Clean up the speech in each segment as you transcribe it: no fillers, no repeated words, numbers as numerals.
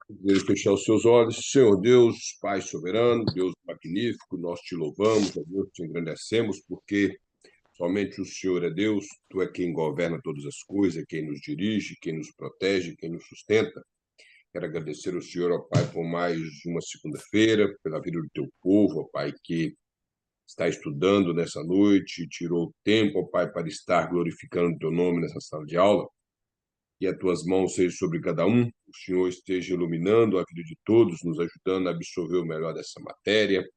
Ele fechar os seus olhos. Senhor Deus, Pai soberano, Deus magnífico, nós te louvamos, ó Deus, te engrandecemos, porque somente o Senhor é Deus, tu é quem governa todas as coisas, quem nos dirige, quem nos protege, quem nos sustenta. Quero agradecer ao Senhor, ó Pai, por mais uma segunda-feira, pela vida do teu povo, ó Pai, que está estudando nessa noite, tirou tempo, ó Pai, para estar glorificando o teu nome nessa sala de aula. Que as tuas mãos sejam sobre cada um, o Senhor esteja iluminando a vida de todos, nos ajudando a absorver o melhor dessa matéria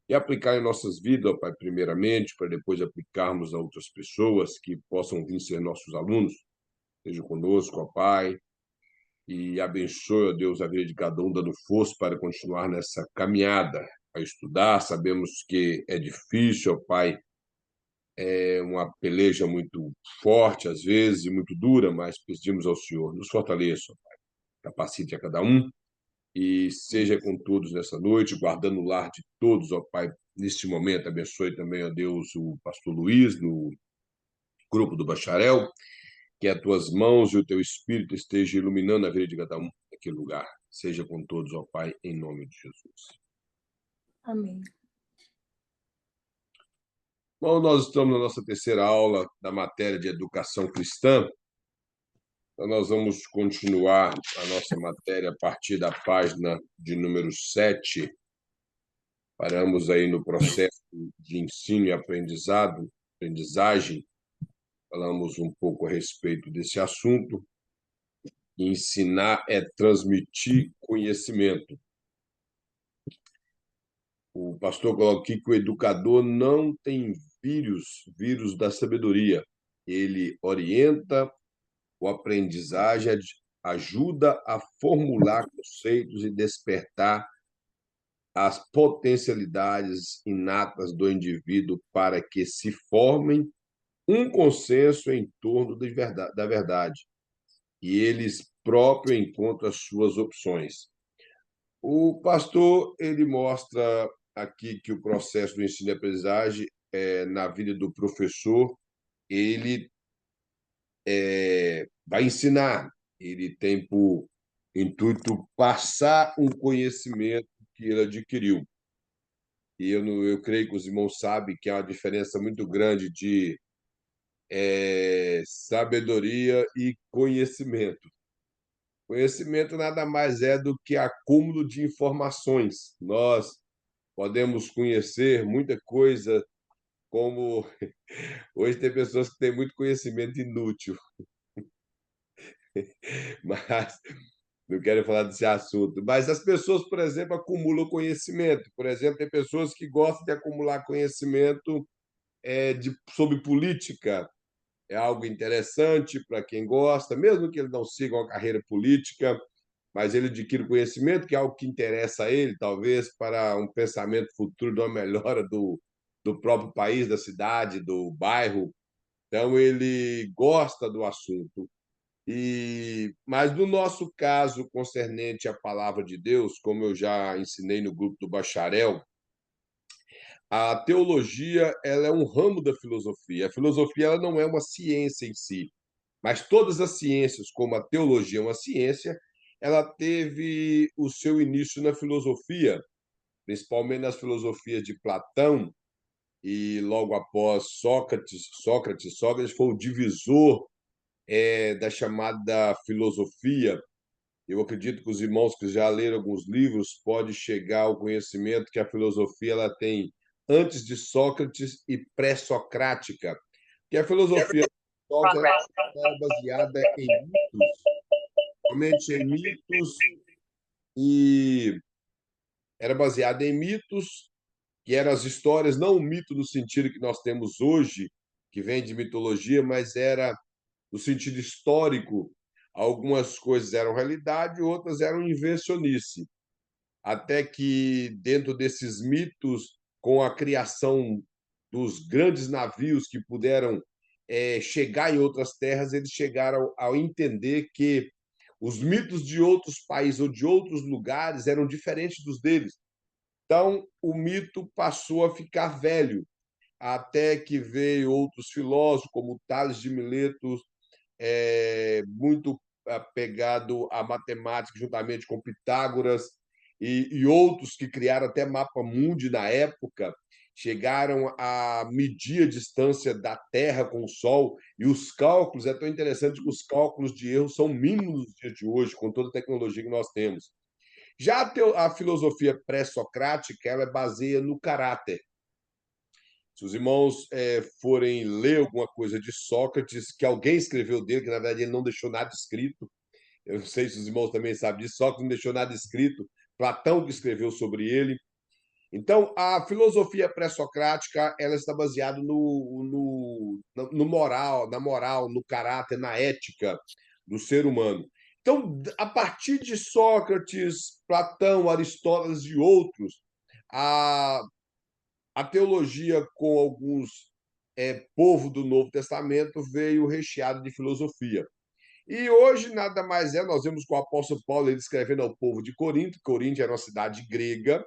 e aplicar em nossas vidas, ó Pai, primeiramente, para depois aplicarmos a outras pessoas que possam vir ser nossos alunos. Esteja conosco, ó Pai, e abençoe, ó Deus, a vida de cada um, dando força para continuar nessa caminhada, a estudar. Sabemos que é difícil, ó Pai, é uma peleja muito forte, às vezes, e muito dura, mas pedimos ao Senhor, nos fortaleça, capacite a cada um e seja com todos nessa noite, guardando o lar de todos, ó Pai, neste momento. Abençoe também, ó Deus, o pastor Luiz, no grupo do Bacharel, que as tuas mãos e o teu espírito estejam iluminando a vida de cada um naquele lugar. Seja com todos, ó Pai, em nome de Jesus. Amém. Bom, nós estamos na nossa terceira aula da matéria de educação cristã. Então, nós vamos continuar a nossa matéria a partir da página de número 7. Paramos aí no processo de ensino e aprendizagem. Falamos um pouco a respeito desse assunto. Ensinar é transmitir conhecimento. O pastor coloca aqui que o educador não tem vírus da sabedoria. Ele orienta o aprendizagem, ajuda a formular conceitos e despertar as potencialidades inatas do indivíduo para que se formem um consenso em torno da verdade e eles próprios encontram as suas opções. O pastor ele mostra aqui que o processo do ensino e aprendizagem na vida do professor ele vai ensinar, ele tem por intuito passar um conhecimento que ele adquiriu. E eu creio que os irmãos sabem que há uma diferença muito grande de sabedoria e conhecimento. Conhecimento nada mais é do que acúmulo de informações. Nós podemos conhecer muita coisa, como hoje tem pessoas que têm muito conhecimento inútil, mas não quero falar desse assunto. Mas as pessoas, por exemplo, acumulam conhecimento. Por exemplo, tem pessoas que gostam de acumular conhecimento sobre política. É algo interessante para quem gosta, mesmo que ele não siga uma carreira política, mas ele adquire conhecimento, que é algo que interessa a ele, talvez, para um pensamento futuro de uma melhora do próprio país, da cidade, do bairro. Então, ele gosta do assunto. Mas no nosso caso, concernente à palavra de Deus, como eu já ensinei no grupo do Bacharel, a teologia ela é um ramo da filosofia. A filosofia ela não é uma ciência em si, mas todas as ciências, como a teologia é uma ciência, ela teve o seu início na filosofia, principalmente nas filosofias de Platão e logo após Sócrates foi o divisor da chamada filosofia. Eu acredito que os irmãos que já leram alguns livros podem chegar ao conhecimento que a filosofia ela tem antes de Sócrates e pré-socrática, que a filosofia de Sócrates era baseada em mitos, somente em mitos, e era baseada em mitos, que eram as histórias, não o mito no sentido que nós temos hoje, que vem de mitologia, mas era no sentido histórico. Algumas coisas eram realidade, outras eram invencionice. Até que, dentro desses mitos, com a criação dos grandes navios que puderam chegar em outras terras, eles chegaram ao entender que os mitos de outros países ou de outros lugares eram diferentes dos deles. Então, o mito passou a ficar velho, até que veio outros filósofos, como Tales de Mileto, muito apegado à matemática, juntamente com Pitágoras e outros que criaram até mapa mundi na época, chegaram a medir a distância da Terra com o Sol, e os cálculos, é tão interessante que os cálculos de erro são mínimos nos dias de hoje, com toda a tecnologia que nós temos. Já a filosofia pré-socrática, ela baseia no caráter. Se os irmãos forem ler alguma coisa de Sócrates, que alguém escreveu dele, que na verdade ele não deixou nada escrito, eu não sei se os irmãos também sabem disso, Sócrates não deixou nada escrito, Platão que escreveu sobre ele. Então, a filosofia pré-socrática ela está baseada no moral, na moral, no caráter, na ética do ser humano. Então, a partir de Sócrates, Platão, Aristóteles e outros, a, a teologia com alguns povo do Novo Testamento veio recheado de filosofia. E hoje nada mais é, nós vemos com o apóstolo Paulo ele escrevendo ao povo de Corinto, Corinto era uma cidade grega,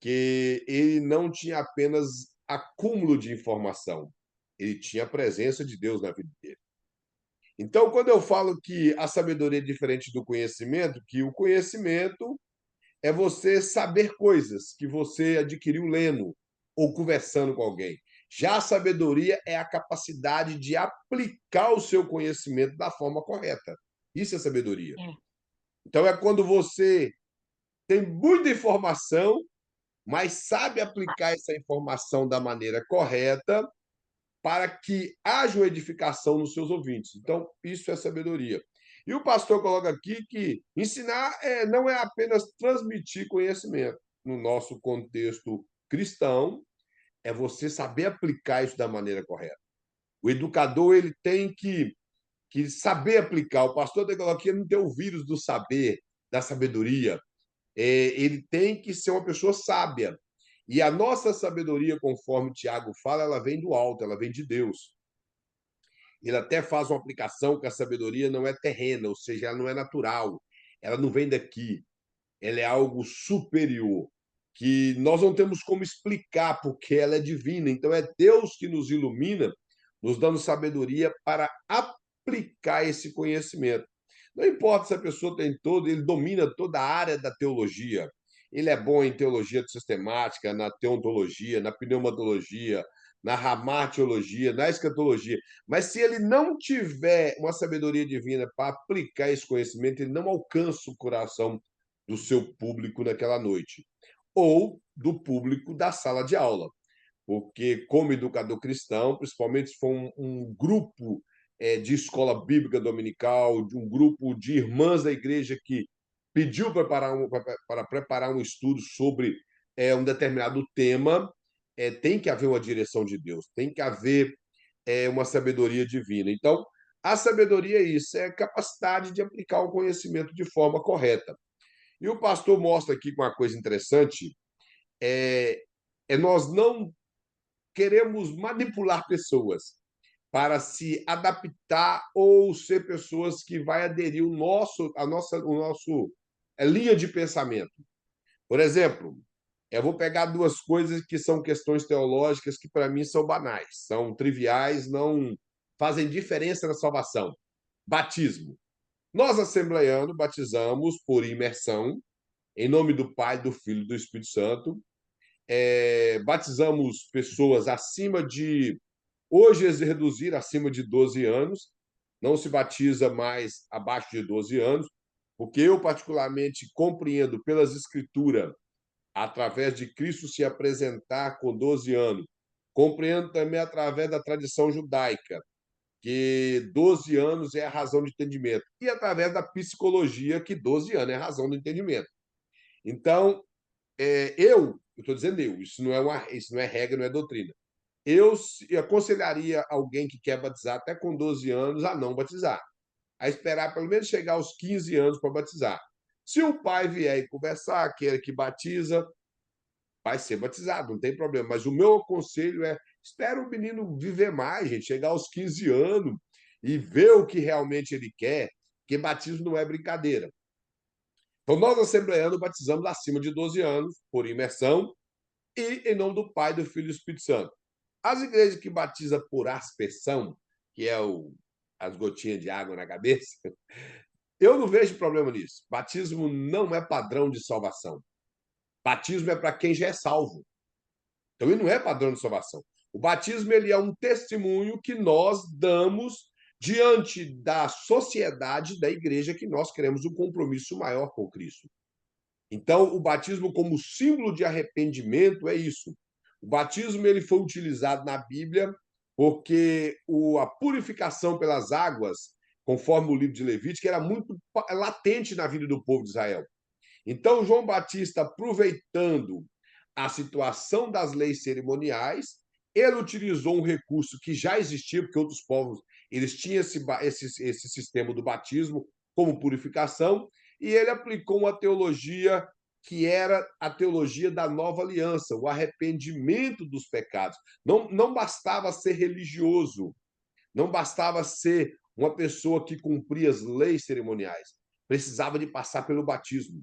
que ele não tinha apenas acúmulo de informação, ele tinha a presença de Deus na vida dele. Então, quando eu falo que a sabedoria é diferente do conhecimento, que o conhecimento é você saber coisas que você adquiriu lendo ou conversando com alguém. Já a sabedoria é a capacidade de aplicar o seu conhecimento da forma correta. Isso é sabedoria. É. Então, é quando você tem muita informação, mas sabe aplicar essa informação da maneira correta para que haja uma edificação nos seus ouvintes. Então, isso é sabedoria. E o pastor coloca aqui que ensinar não é apenas transmitir conhecimento. No nosso contexto cristão, é você saber aplicar isso da maneira correta. O educador ele tem que saber aplicar. O pastor tem que colocar aqui, ele não tem o vírus do saber, da sabedoria. Ele tem que ser uma pessoa sábia. E a nossa sabedoria, conforme o Tiago fala, ela vem do alto, ela vem de Deus. Ele até faz uma aplicação que a sabedoria não é terrena, ou seja, ela não é natural, ela não vem daqui, ela é algo superior, que nós não temos como explicar porque ela é divina. Então é Deus que nos ilumina, nos dando sabedoria para aplicar esse conhecimento. Não importa se a pessoa tem todo, ele domina toda a área da teologia. Ele é bom em teologia sistemática, na teontologia, na pneumatologia, na ramatiologia, na escatologia. Mas se ele não tiver uma sabedoria divina para aplicar esse conhecimento, ele não alcança o coração do seu público naquela noite, ou do público da sala de aula. Porque, como educador cristão, principalmente se for um grupo de escola bíblica dominical, de um grupo de irmãs da igreja que pediu para preparar um estudo sobre um determinado tema, tem que haver uma direção de Deus, tem que haver uma sabedoria divina. Então, a sabedoria é isso, é a capacidade de aplicar o conhecimento de forma correta. E o pastor mostra aqui uma coisa interessante, é, nós não queremos manipular pessoas para se adaptar ou ser pessoas que vai aderir o nosso linha de pensamento. Por exemplo, eu vou pegar duas coisas que são questões teológicas que para mim são banais, são triviais, não fazem diferença na salvação. Batismo. Nós, assembleianos, batizamos por imersão, em nome do Pai, do Filho e do Espírito Santo. Batizamos pessoas acima de. Hoje, eles reduziram acima de 12 anos, não se batiza mais abaixo de 12 anos, porque eu, particularmente, compreendo pelas Escrituras, através de Cristo se apresentar com 12 anos, compreendo também através da tradição judaica, que 12 anos é a razão de entendimento, e através da psicologia, que 12 anos é a razão do entendimento. Então, eu estou dizendo isso não é regra, não é doutrina. Eu aconselharia alguém que quer batizar até com 12 anos a não batizar, a esperar pelo menos chegar aos 15 anos para batizar. Se o pai vier e conversar, quer que batiza, vai ser batizado, não tem problema. Mas o meu conselho é: espera o menino viver mais, gente, chegar aos 15 anos e ver o que realmente ele quer, porque batismo não é brincadeira. Então, nós, assembleanos, batizamos acima de 12 anos, por imersão, e em nome do Pai, do Filho e do Espírito Santo. As igrejas que batizam por aspersão, que é as gotinhas de água na cabeça, Eu não vejo problema nisso. Batismo não é padrão de salvação. Batismo é para quem já é salvo. Então, ele não é padrão de salvação. O batismo ele é um testemunho que nós damos diante da sociedade da igreja que nós queremos um compromisso maior com Cristo. Então, o batismo como símbolo de arrependimento é isso. O batismo ele foi utilizado na Bíblia porque a purificação pelas águas, conforme o livro de Levítico, era muito latente na vida do povo de Israel. Então, João Batista, aproveitando a situação das leis cerimoniais, ele utilizou um recurso que já existia, porque outros povos eles tinham esse sistema do batismo como purificação, e ele aplicou uma teologia que era a teologia da nova aliança, o arrependimento dos pecados. Não bastava ser religioso, não bastava ser uma pessoa que cumpria as leis cerimoniais, precisava de passar pelo batismo.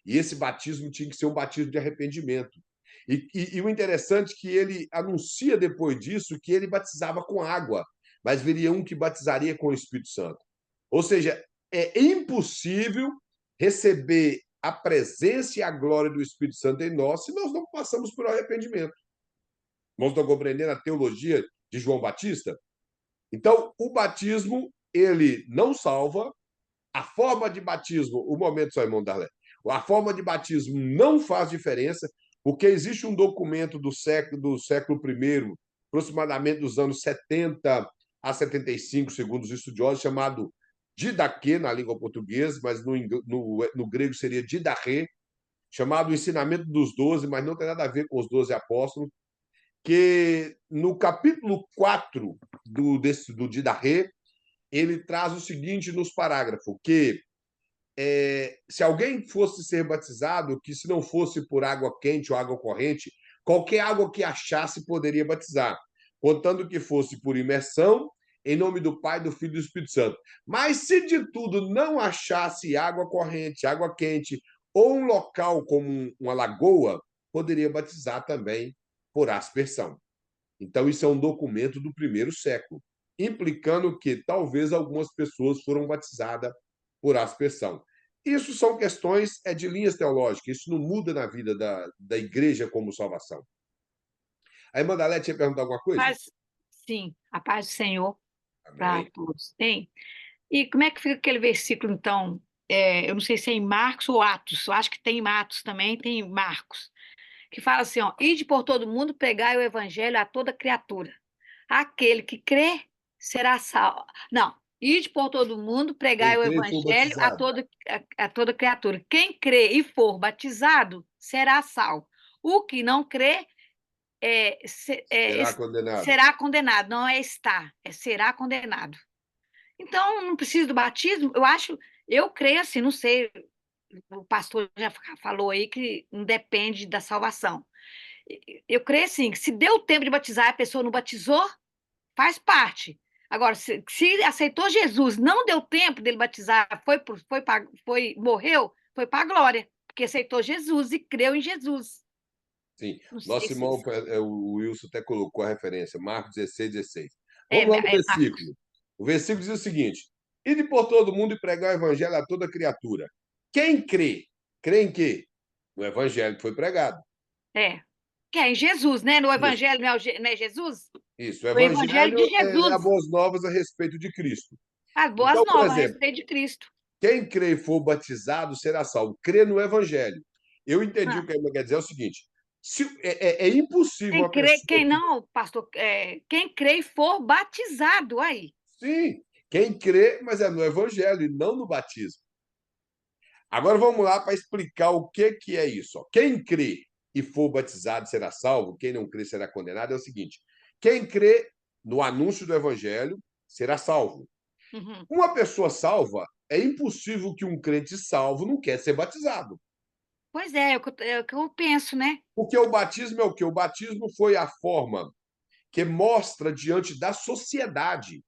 E esse batismo tinha que ser um batismo de arrependimento. E o interessante é que ele anuncia depois disso que ele batizava com água, mas viria um que batizaria com o Espírito Santo. Ou seja, é impossível receber a presença e a glória do Espírito Santo em nós se nós não passamos por arrependimento. Nós estão compreendendo a teologia de João Batista? Então, o batismo, ele não salva. A forma de batismo, o momento só, irmão Darlé, a forma de batismo não faz diferença, porque existe um documento do século I, aproximadamente dos anos 70 a 75, segundo os estudiosos, chamado Didaquê, na língua portuguesa, mas no grego seria Didarrê, chamado Ensinamento dos Doze, mas não tem nada a ver com os 12 apóstolos, que no capítulo 4 do Didarrê, ele traz o seguinte nos parágrafos, que se alguém fosse ser batizado, que se não fosse por água quente ou água corrente, qualquer água que achasse poderia batizar, contando que fosse por imersão, em nome do Pai, do Filho e do Espírito Santo. Mas se de tudo não achasse água corrente, água quente, ou um local como uma lagoa, poderia batizar também por aspersão. Então, isso é um documento do primeiro século, implicando que talvez algumas pessoas foram batizadas por aspersão. Isso são questões de linhas teológicas, isso não muda na vida da igreja como salvação. A irmã Dalete ia perguntar alguma coisa? Paz, sim, a paz do Senhor para Amém. todos. Tem. E como é que fica aquele versículo, então? Eu não sei se é em Marcos ou Atos, eu acho que tem em Atos também, tem em Marcos, que fala assim, ó, ide por todo mundo, pregai o evangelho a toda criatura. Aquele que crê será salvo. Não, ide por todo mundo, pregai Quem o crê e for evangelho a batizado toda, a toda criatura. Quem crê e for batizado será salvo. O que não crê será condenado. será condenado, não é estar, é será condenado. Então, não precisa do batismo, eu creio assim, não sei, o pastor já falou aí que não depende da salvação. Eu creio assim, que se deu tempo de batizar, a pessoa não batizou, faz parte. Agora, se aceitou Jesus, não deu tempo dele batizar, morreu, foi para a glória, porque aceitou Jesus e creu em Jesus. Sim. Não sei Nosso se irmão, o Wilson até colocou a referência, Marcos 16, 16. é, Vamos lá no é Marcos. versículo. O versículo diz o seguinte: ide por todo mundo e pregar o evangelho a toda criatura. Quem crê em quê? No evangelho que foi pregado. É. Que é em Jesus, né? No Isso. Evangelho, não é Jesus? Isso, o O Evangelho evangelho de é a Jesus. boas novas a respeito de Cristo. As boas Então, por novas a exemplo, respeito de Cristo. quem crê e for batizado será salvo. Crê no evangelho. Eu entendi Ah, o que a irmã quer dizer, é o seguinte: é impossível quem uma crê, pessoa quem que. não, pastor, quem crê e for batizado, aí. Sim, quem crê, mas é no evangelho e não no batismo. Agora vamos lá para explicar o que é isso. Ó. Quem crê e for batizado será salvo, quem não crê será condenado. É o seguinte: quem crê no anúncio do evangelho será salvo. Uhum. Uma pessoa salva, é impossível que um crente salvo não quer ser batizado. Pois é o que eu penso, né? Porque o batismo é o quê? O batismo foi a forma que mostra diante da sociedade.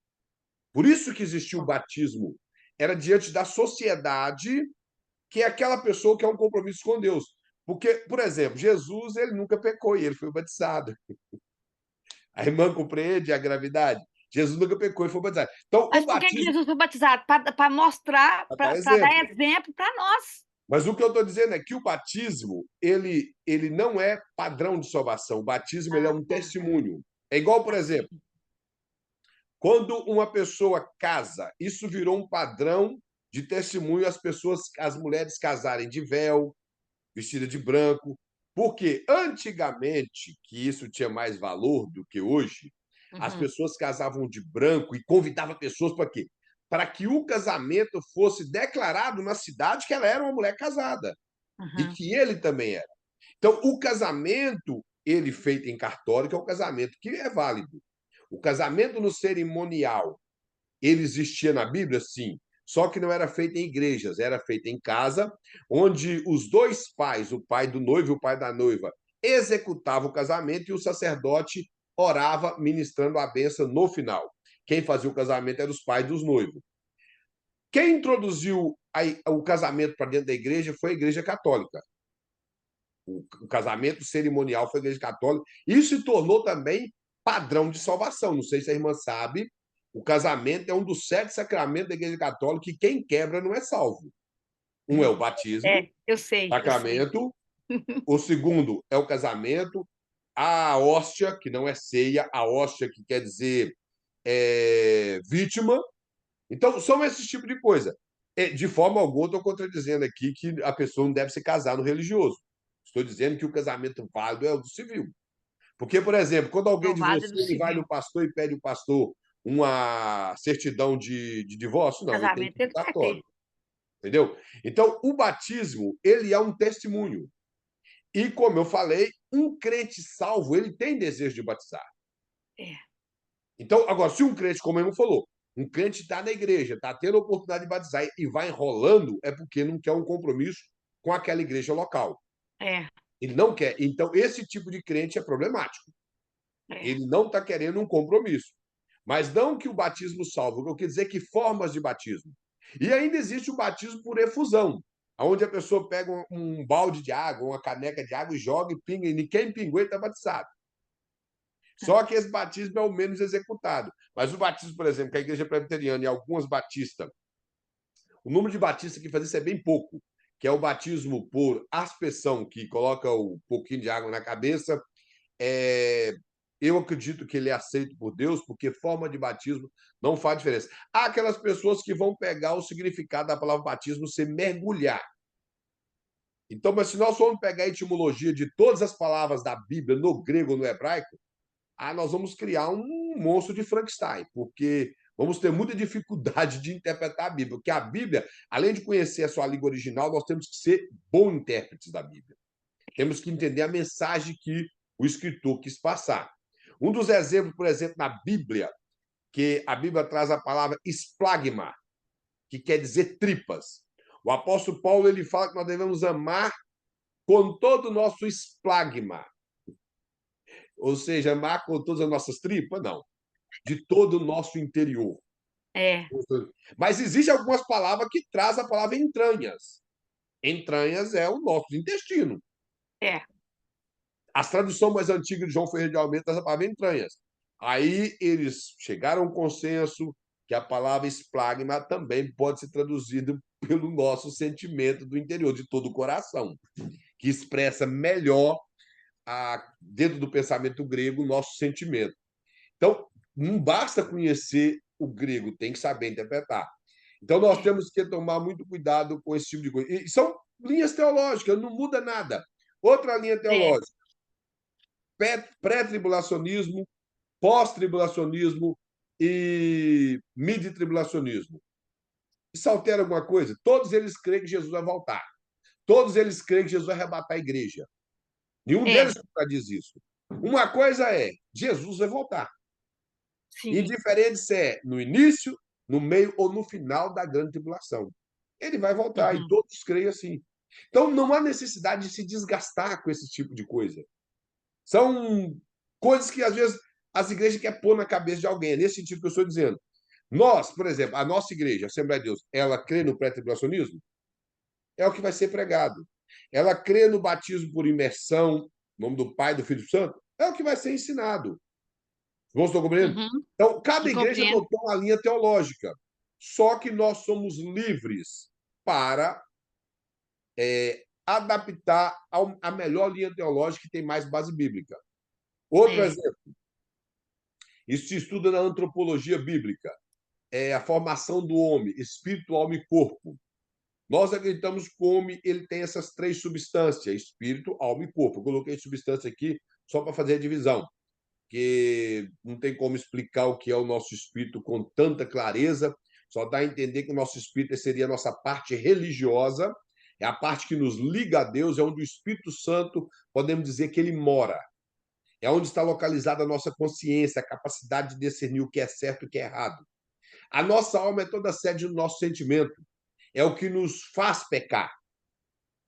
Por isso que existiu o batismo. Era diante da sociedade que é aquela pessoa que é um compromisso com Deus. Porque, por exemplo, Jesus, ele nunca pecou e ele foi batizado. A irmã compreende a gravidade? Jesus nunca pecou e foi batizado. Então, o Mas por que batismo Jesus foi batizado? Para mostrar, é para para exemplo. dar exemplo para nós. Mas o que eu estou dizendo é que o batismo, ele não é padrão de salvação. O batismo ele é Ah, um tá. testemunho. É igual, por exemplo, Assim. quando uma pessoa casa, isso virou um padrão de testemunho as mulheres casarem de véu, vestida de branco, porque antigamente, que isso tinha mais valor do que hoje, as Uhum, pessoas casavam de branco e convidavam pessoas para quê? Para que o casamento fosse declarado na cidade que ela era uma mulher casada e uhum, que ele também era. Então, o casamento, ele feito em cartório, que é o casamento que é válido. O casamento no cerimonial, ele existia na Bíblia, sim, só que não era feito em igrejas, era feito em casa, onde os dois pais, o pai do noivo e o pai da noiva, executavam o casamento e o sacerdote orava ministrando a bênção no final. Quem fazia o casamento eram os pais dos noivos. Quem introduziu o casamento para dentro da igreja foi a Igreja Católica. O casamento cerimonial foi a Igreja Católica. Isso se tornou também padrão de salvação. Não sei se a irmã sabe, o casamento é um dos 7 sacramentos da Igreja Católica e quem quebra não é salvo. Um é o batismo, eu sei, eu sei. sacramento. O segundo é o casamento. A hóstia, que não é ceia, a hóstia, que quer dizer vítima. Então, são esses tipos de coisa. De forma alguma, estou contradizendo aqui que a pessoa não deve se casar no religioso. Estou dizendo que o casamento válido é o do civil. Porque, por exemplo, quando alguém Provado do divorcia, ele vai civil. no pastor e pede ao pastor uma certidão de divórcio? Não, ele tem Casamento que ir ele no vai ter. cartório. Entendeu? Então, o batismo, ele é um testemunho. E, como eu falei, um crente salvo, ele tem desejo de batizar. É, Então, agora, se um crente, como ele falou, um crente está na igreja, está tendo a oportunidade de batizar e vai enrolando, é porque não quer um compromisso com aquela igreja local. é, Ele não quer. Então, esse tipo de crente é problemático. é. Ele não está querendo um compromisso. Mas não que o batismo salva, eu quero dizer que formas de batismo. E ainda existe o batismo por efusão, onde a pessoa pega um balde de água, uma caneca de água e joga e pinga, e quem pingou está batizado. Só que esse batismo é o menos executado. Mas o batismo, por exemplo, que a igreja presbiteriana e algumas batistas, o número de batistas que faz isso é bem pouco, que é o batismo por aspersão, que coloca um pouquinho de água na cabeça. É, eu acredito que ele é aceito por Deus, porque forma de batismo não faz diferença. Há aquelas pessoas que vão pegar o significado da palavra batismo ser mergulhar. Então, mas se nós formos pegar a etimologia de todas as palavras da Bíblia, no grego ou no hebraico, nós vamos criar um monstro de Frankenstein, porque vamos ter muita dificuldade de interpretar a Bíblia, porque a Bíblia, além de conhecer a sua língua original, nós temos que ser bons intérpretes da Bíblia. Temos que entender a mensagem que o escritor quis passar. Um dos exemplos, por exemplo, na Bíblia, que a Bíblia traz a palavra esplagma, que quer dizer tripas. O apóstolo Paulo ele fala que nós devemos amar com todo o nosso esplagma, ou seja, amar com todas as nossas tripas, não, de todo o nosso interior. É, Mas existem algumas palavras que trazem a palavra entranhas. Entranhas é o nosso intestino. é. As traduções mais antigas de João Ferreira de Almeida trazem a palavra entranhas. Aí eles chegaram a um consenso que a palavra esplagma também pode ser traduzida pelo nosso sentimento do interior, de todo o coração, que expressa melhor, dentro do pensamento grego, o nosso sentimento. Então, não basta conhecer o grego, tem que saber interpretar. Então, nós É. temos que tomar muito cuidado com esse tipo de coisa. E são linhas teológicas, não muda nada. Outra linha É. teológica: pré-tribulacionismo, pós-tribulacionismo e mid-tribulacionismo. Isso altera alguma coisa? Todos eles creem que Jesus vai voltar. Todos eles creem que Jesus vai arrebatar a igreja. Nenhum deles É, diz isso. Uma coisa é, Jesus vai voltar. sim. Indiferente se é no início, no meio ou no final da grande tribulação. Ele vai voltar e Uhum. todos creem assim. Então não há necessidade de se desgastar com esse tipo de coisa. São coisas que às vezes as igrejas querem pôr na cabeça de alguém. É nesse sentido que eu estou dizendo. Nós, por exemplo, a nossa igreja, a Assembleia de Deus, ela crê no pré-tribulacionismo? É o que vai ser pregado. Ela crê no batismo por imersão, em nome do Pai e do Filho Santo? É o que vai ser ensinado. Não estou compreendendo? Uhum. Então, cada Eu igreja compreendo. adotou uma linha teológica. Só que nós somos livres para adaptar a melhor linha teológica que tem mais base bíblica. Outro É. exemplo, isso se estuda na antropologia bíblica, é a formação do homem, espírito, alma e corpo. Nós acreditamos que o homem ele tem essas três substâncias, espírito, alma e corpo. Eu coloquei substância aqui só para fazer a divisão, que não tem como explicar o que é o nosso espírito com tanta clareza, só dá a entender que o nosso espírito seria a nossa parte religiosa, é a parte que nos liga a Deus, é onde o Espírito Santo, podemos dizer que ele mora. É onde está localizada a nossa consciência, a capacidade de discernir o que é certo e o que é errado. A nossa alma é toda a sede do nosso sentimento. É o que nos faz pecar.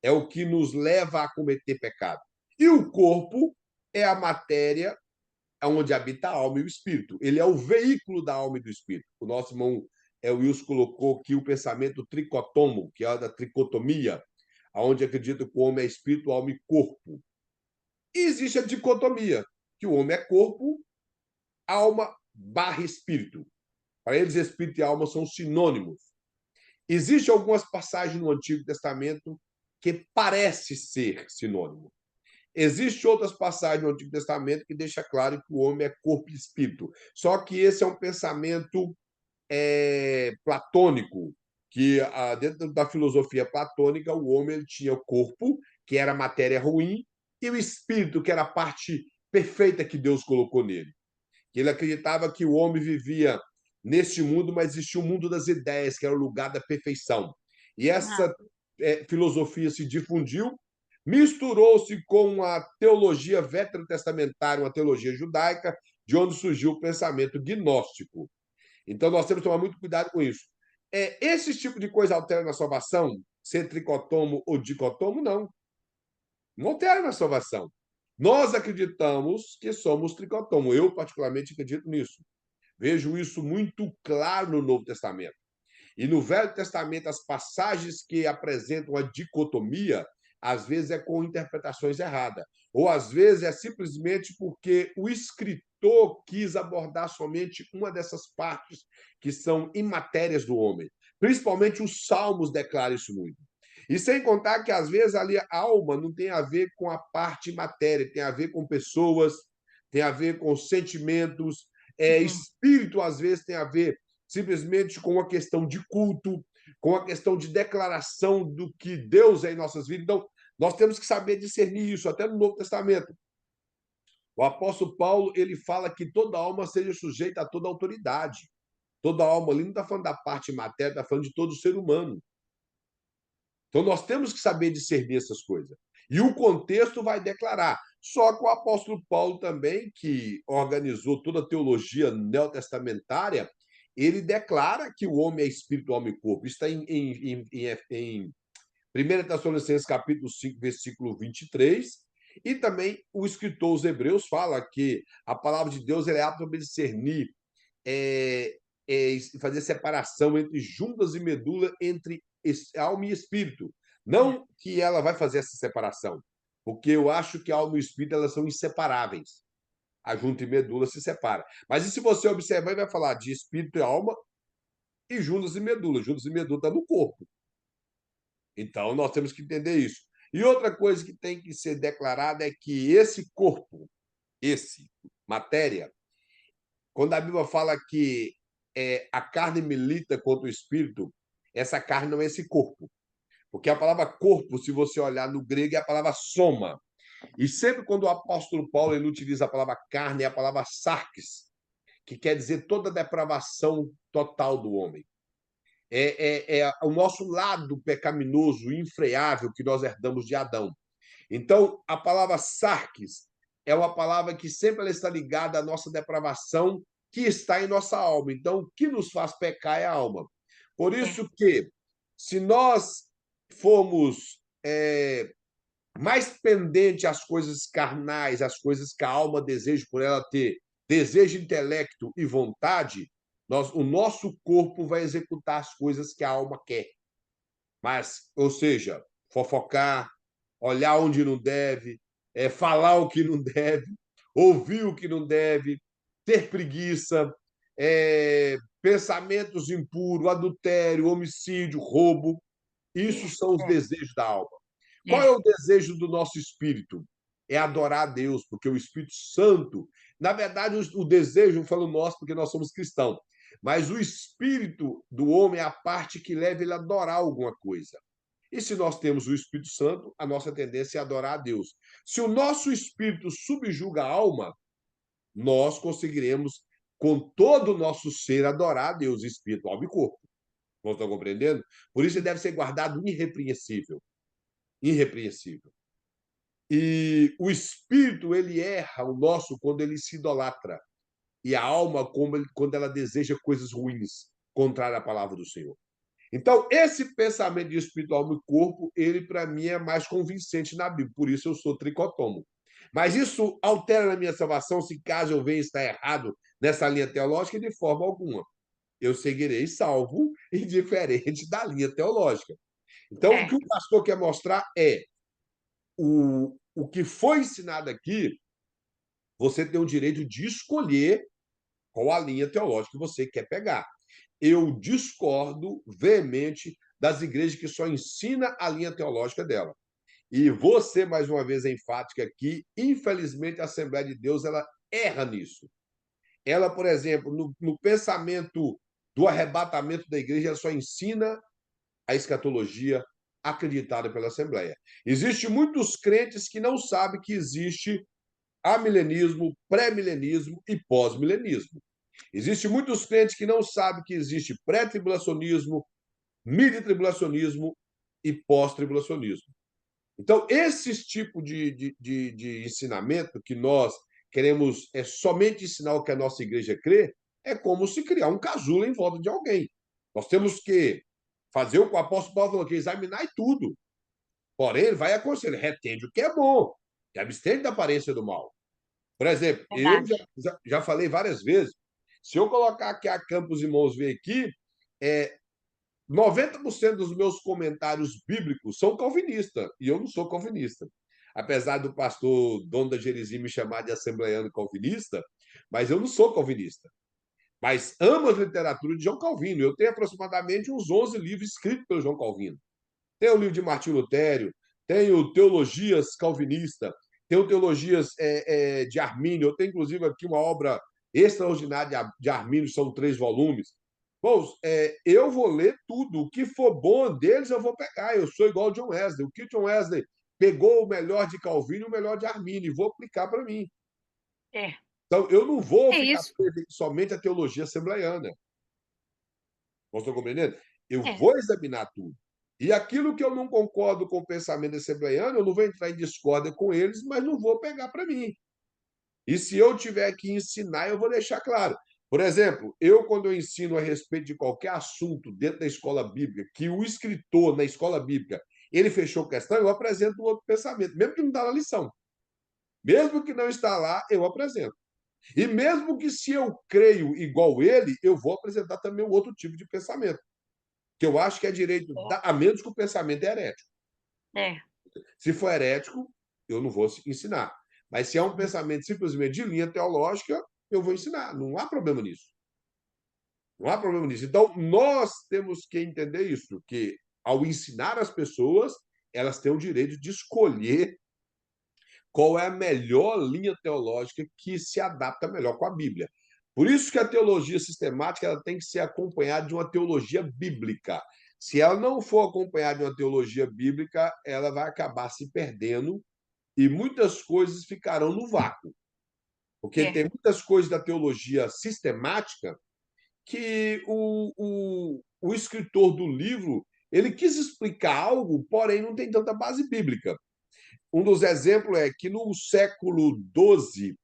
É o que nos leva a cometer pecado. E o corpo é a matéria onde habita a alma e o espírito. Ele é o veículo da alma e do espírito. O nosso irmão o Wilson colocou aqui o pensamento tricotomo, que é da tricotomia, onde acredita que o homem é espírito, alma e corpo. E existe a dicotomia, que o homem é corpo, alma barra espírito. Para eles, espírito e alma são sinônimos. Existem algumas passagens no Antigo Testamento que parece ser sinônimo. Existem outras passagens no Antigo Testamento que deixa claro que o homem é corpo e espírito. Só que esse é um pensamento platônico, que dentro da filosofia platônica, o homem ele tinha o corpo, que era a matéria ruim, e o espírito, que era a parte perfeita que Deus colocou nele. Ele acreditava que o homem vivia neste mundo, mas existia o mundo das ideias, que era o lugar da perfeição. E Ah, essa filosofia se difundiu, misturou-se com a teologia veterotestamentária, uma teologia judaica, de onde surgiu o pensamento gnóstico. Então, nós temos que tomar muito cuidado com isso. Esse tipo de coisa altera na salvação? Ser tricotomo ou dicotomo? Não. Não altera na salvação. Nós acreditamos que somos tricotomo. Eu, particularmente, acredito nisso. Vejo isso muito claro no Novo Testamento. E no Velho Testamento, as passagens que apresentam a dicotomia, às vezes é com interpretações erradas. Ou às vezes é simplesmente porque o escritor quis abordar somente uma dessas partes que são imatérias do homem. Principalmente os Salmos declaram isso muito. E sem contar que, às vezes, ali a alma não tem a ver com a parte matéria, tem a ver com pessoas, tem a ver com sentimentos, uhum. espírito, às vezes, tem a ver simplesmente com a questão de culto, com a questão de declaração do que Deus é em nossas vidas. Então, nós temos que saber discernir isso, até no Novo Testamento. O apóstolo Paulo ele fala que toda alma seja sujeita a toda autoridade. Toda alma ali não está falando da parte matéria, está falando de todo ser humano. Então, nós temos que saber discernir essas coisas. E o contexto vai declarar. Só que o apóstolo Paulo também, que organizou toda a teologia neotestamentária, ele declara que o homem é espírito, alma e corpo. Isso está em 1 Tessalonicenses, capítulo 5, versículo 23. E também o escritor aos Hebreus fala que a palavra de Deus é apta para discernir, fazer separação entre juntas e medula, entre alma e espírito. É. Não que ela vai fazer essa separação, porque eu acho que a alma e o espírito elas são inseparáveis. A junta e medula se separa. Mas e se você observar, ele vai falar de espírito e alma e juntas e medula. Juntas e medula está no corpo. Então, nós temos que entender isso. E outra coisa que tem que ser declarada é que esse corpo, esse, matéria, quando a Bíblia fala que a carne milita contra o espírito, essa carne não é esse corpo. Porque a palavra corpo, se você olhar no grego, é a palavra soma. E sempre quando o apóstolo Paulo ele utiliza a palavra carne, é a palavra sarx, que quer dizer toda a depravação total do homem. É o nosso lado pecaminoso, infreável, que nós herdamos de Adão. Então, a palavra sarx é uma palavra que sempre ela está ligada à nossa depravação que está em nossa alma. Então, o que nos faz pecar é a alma. Por É. isso que, se nós formos mais pendente às coisas carnais, às coisas que a alma deseja por ela ter, desejo, intelecto e vontade, o nosso corpo vai executar as coisas que a alma quer. Mas, ou seja, fofocar, olhar onde não deve, falar o que não deve, ouvir o que não deve. ter preguiça, pensamentos impuros, adultério, homicídio, roubo. Isso são os É, desejos da alma. Qual é é, o desejo do nosso espírito? É adorar a Deus, porque o Espírito Santo, na verdade, o desejo, eu falo nosso porque nós somos cristãos, mas o espírito do homem é a parte que leva ele a adorar alguma coisa. E se nós temos o Espírito Santo, a nossa tendência é adorar a Deus. Se o nosso espírito subjuga a alma, nós conseguiremos, com todo o nosso ser, adorar a Deus, espírito, alma e corpo. Não estão compreendendo? Por isso ele deve ser guardado irrepreensível. Irrepreensível. E o espírito, ele erra o nosso quando ele se idolatra. E a alma, quando ela deseja coisas ruins, contrária à palavra do Senhor. Então, esse pensamento de espírito, alma e corpo, ele, para mim, é mais convincente na Bíblia. Por isso eu sou tricotomo. Mas isso altera na minha salvação se caso eu venha estar errado nessa linha teológica de forma alguma. Eu seguirei salvo, indiferente da linha teológica. Então, o que é, o pastor quer mostrar é o que foi ensinado aqui, você tem o direito de escolher qual a linha teológica que você quer pegar. Eu discordo veemente das igrejas que só ensina a linha teológica dela. E você, mais uma vez, é enfática aqui, infelizmente, a Assembleia de Deus ela erra nisso. Ela, por exemplo, no pensamento do arrebatamento da igreja, ela só ensina a escatologia acreditada pela Assembleia. Existem muitos crentes que não sabem que existe amilenismo, pré-milenismo e pós-milenismo. Existem muitos crentes que não sabem que existe pré-tribulacionismo, midi-tribulacionismo e pós-tribulacionismo. Então, esses tipos de ensinamento que nós queremos somente ensinar o que a nossa igreja crê, é como se criar um casulo em volta de alguém. Nós temos que fazer o que o apóstolo Paulo falou, que examinar tudo. Porém, ele vai aconselhar, retende o que é bom, e abstende da aparência do mal. Por exemplo, eu verdade. já falei várias vezes, se eu colocar aqui a Campos Irmãos ver aqui, 90% dos meus comentários bíblicos são calvinistas, e eu não sou calvinista. Apesar do pastor dono da Gerizim me chamar de assembleiano calvinista, mas eu não sou calvinista. Mas amo as literaturas de João Calvino. Eu tenho aproximadamente uns 11 livros escritos pelo João Calvino. Tem o livro de Martinho Lutero, tenho Teologias Calvinista, tenho Teologias de Armínio, eu tenho inclusive aqui uma obra extraordinária de Armínio, são 3 volumes. Bom, eu vou ler tudo, o que for bom deles eu vou pegar, eu sou igual ao John Wesley, o que John Wesley pegou o melhor de Calvino e o melhor de Armínio, e vou aplicar para mim. É, Então, eu não vou é ficar isso. preso somente à teologia assembleiana. Vocês estão compreendendo? Eu É, vou examinar tudo. E aquilo que eu não concordo com o pensamento assembleiano, eu não vou entrar em discórdia com eles, mas não vou pegar para mim. E se eu tiver que ensinar, eu vou deixar claro. Por exemplo, quando eu ensino a respeito de qualquer assunto dentro da escola bíblica, que o escritor na escola bíblica ele fechou questão, eu apresento um outro pensamento, mesmo que não está na lição. Mesmo que não está lá, eu apresento. E mesmo que se eu creio igual ele, eu vou apresentar também um outro tipo de pensamento que eu acho que é direito, a menos que o pensamento é herético. é, Se for herético, eu não vou ensinar. Mas se é um pensamento simplesmente de linha teológica, eu vou ensinar. Não há problema nisso. Não há problema nisso. Então, nós temos que entender isso, que ao ensinar as pessoas, elas têm o direito de escolher qual é a melhor linha teológica que se adapta melhor com a Bíblia. Por isso que a teologia sistemática ela tem que ser acompanhada de uma teologia bíblica. Se ela não for acompanhada de uma teologia bíblica, ela vai acabar se perdendo e muitas coisas ficarão no vácuo. Porque é, tem muitas coisas da teologia sistemática que o escritor do livro ele quis explicar algo, porém não tem tanta base bíblica. Um dos exemplos é que no século XII,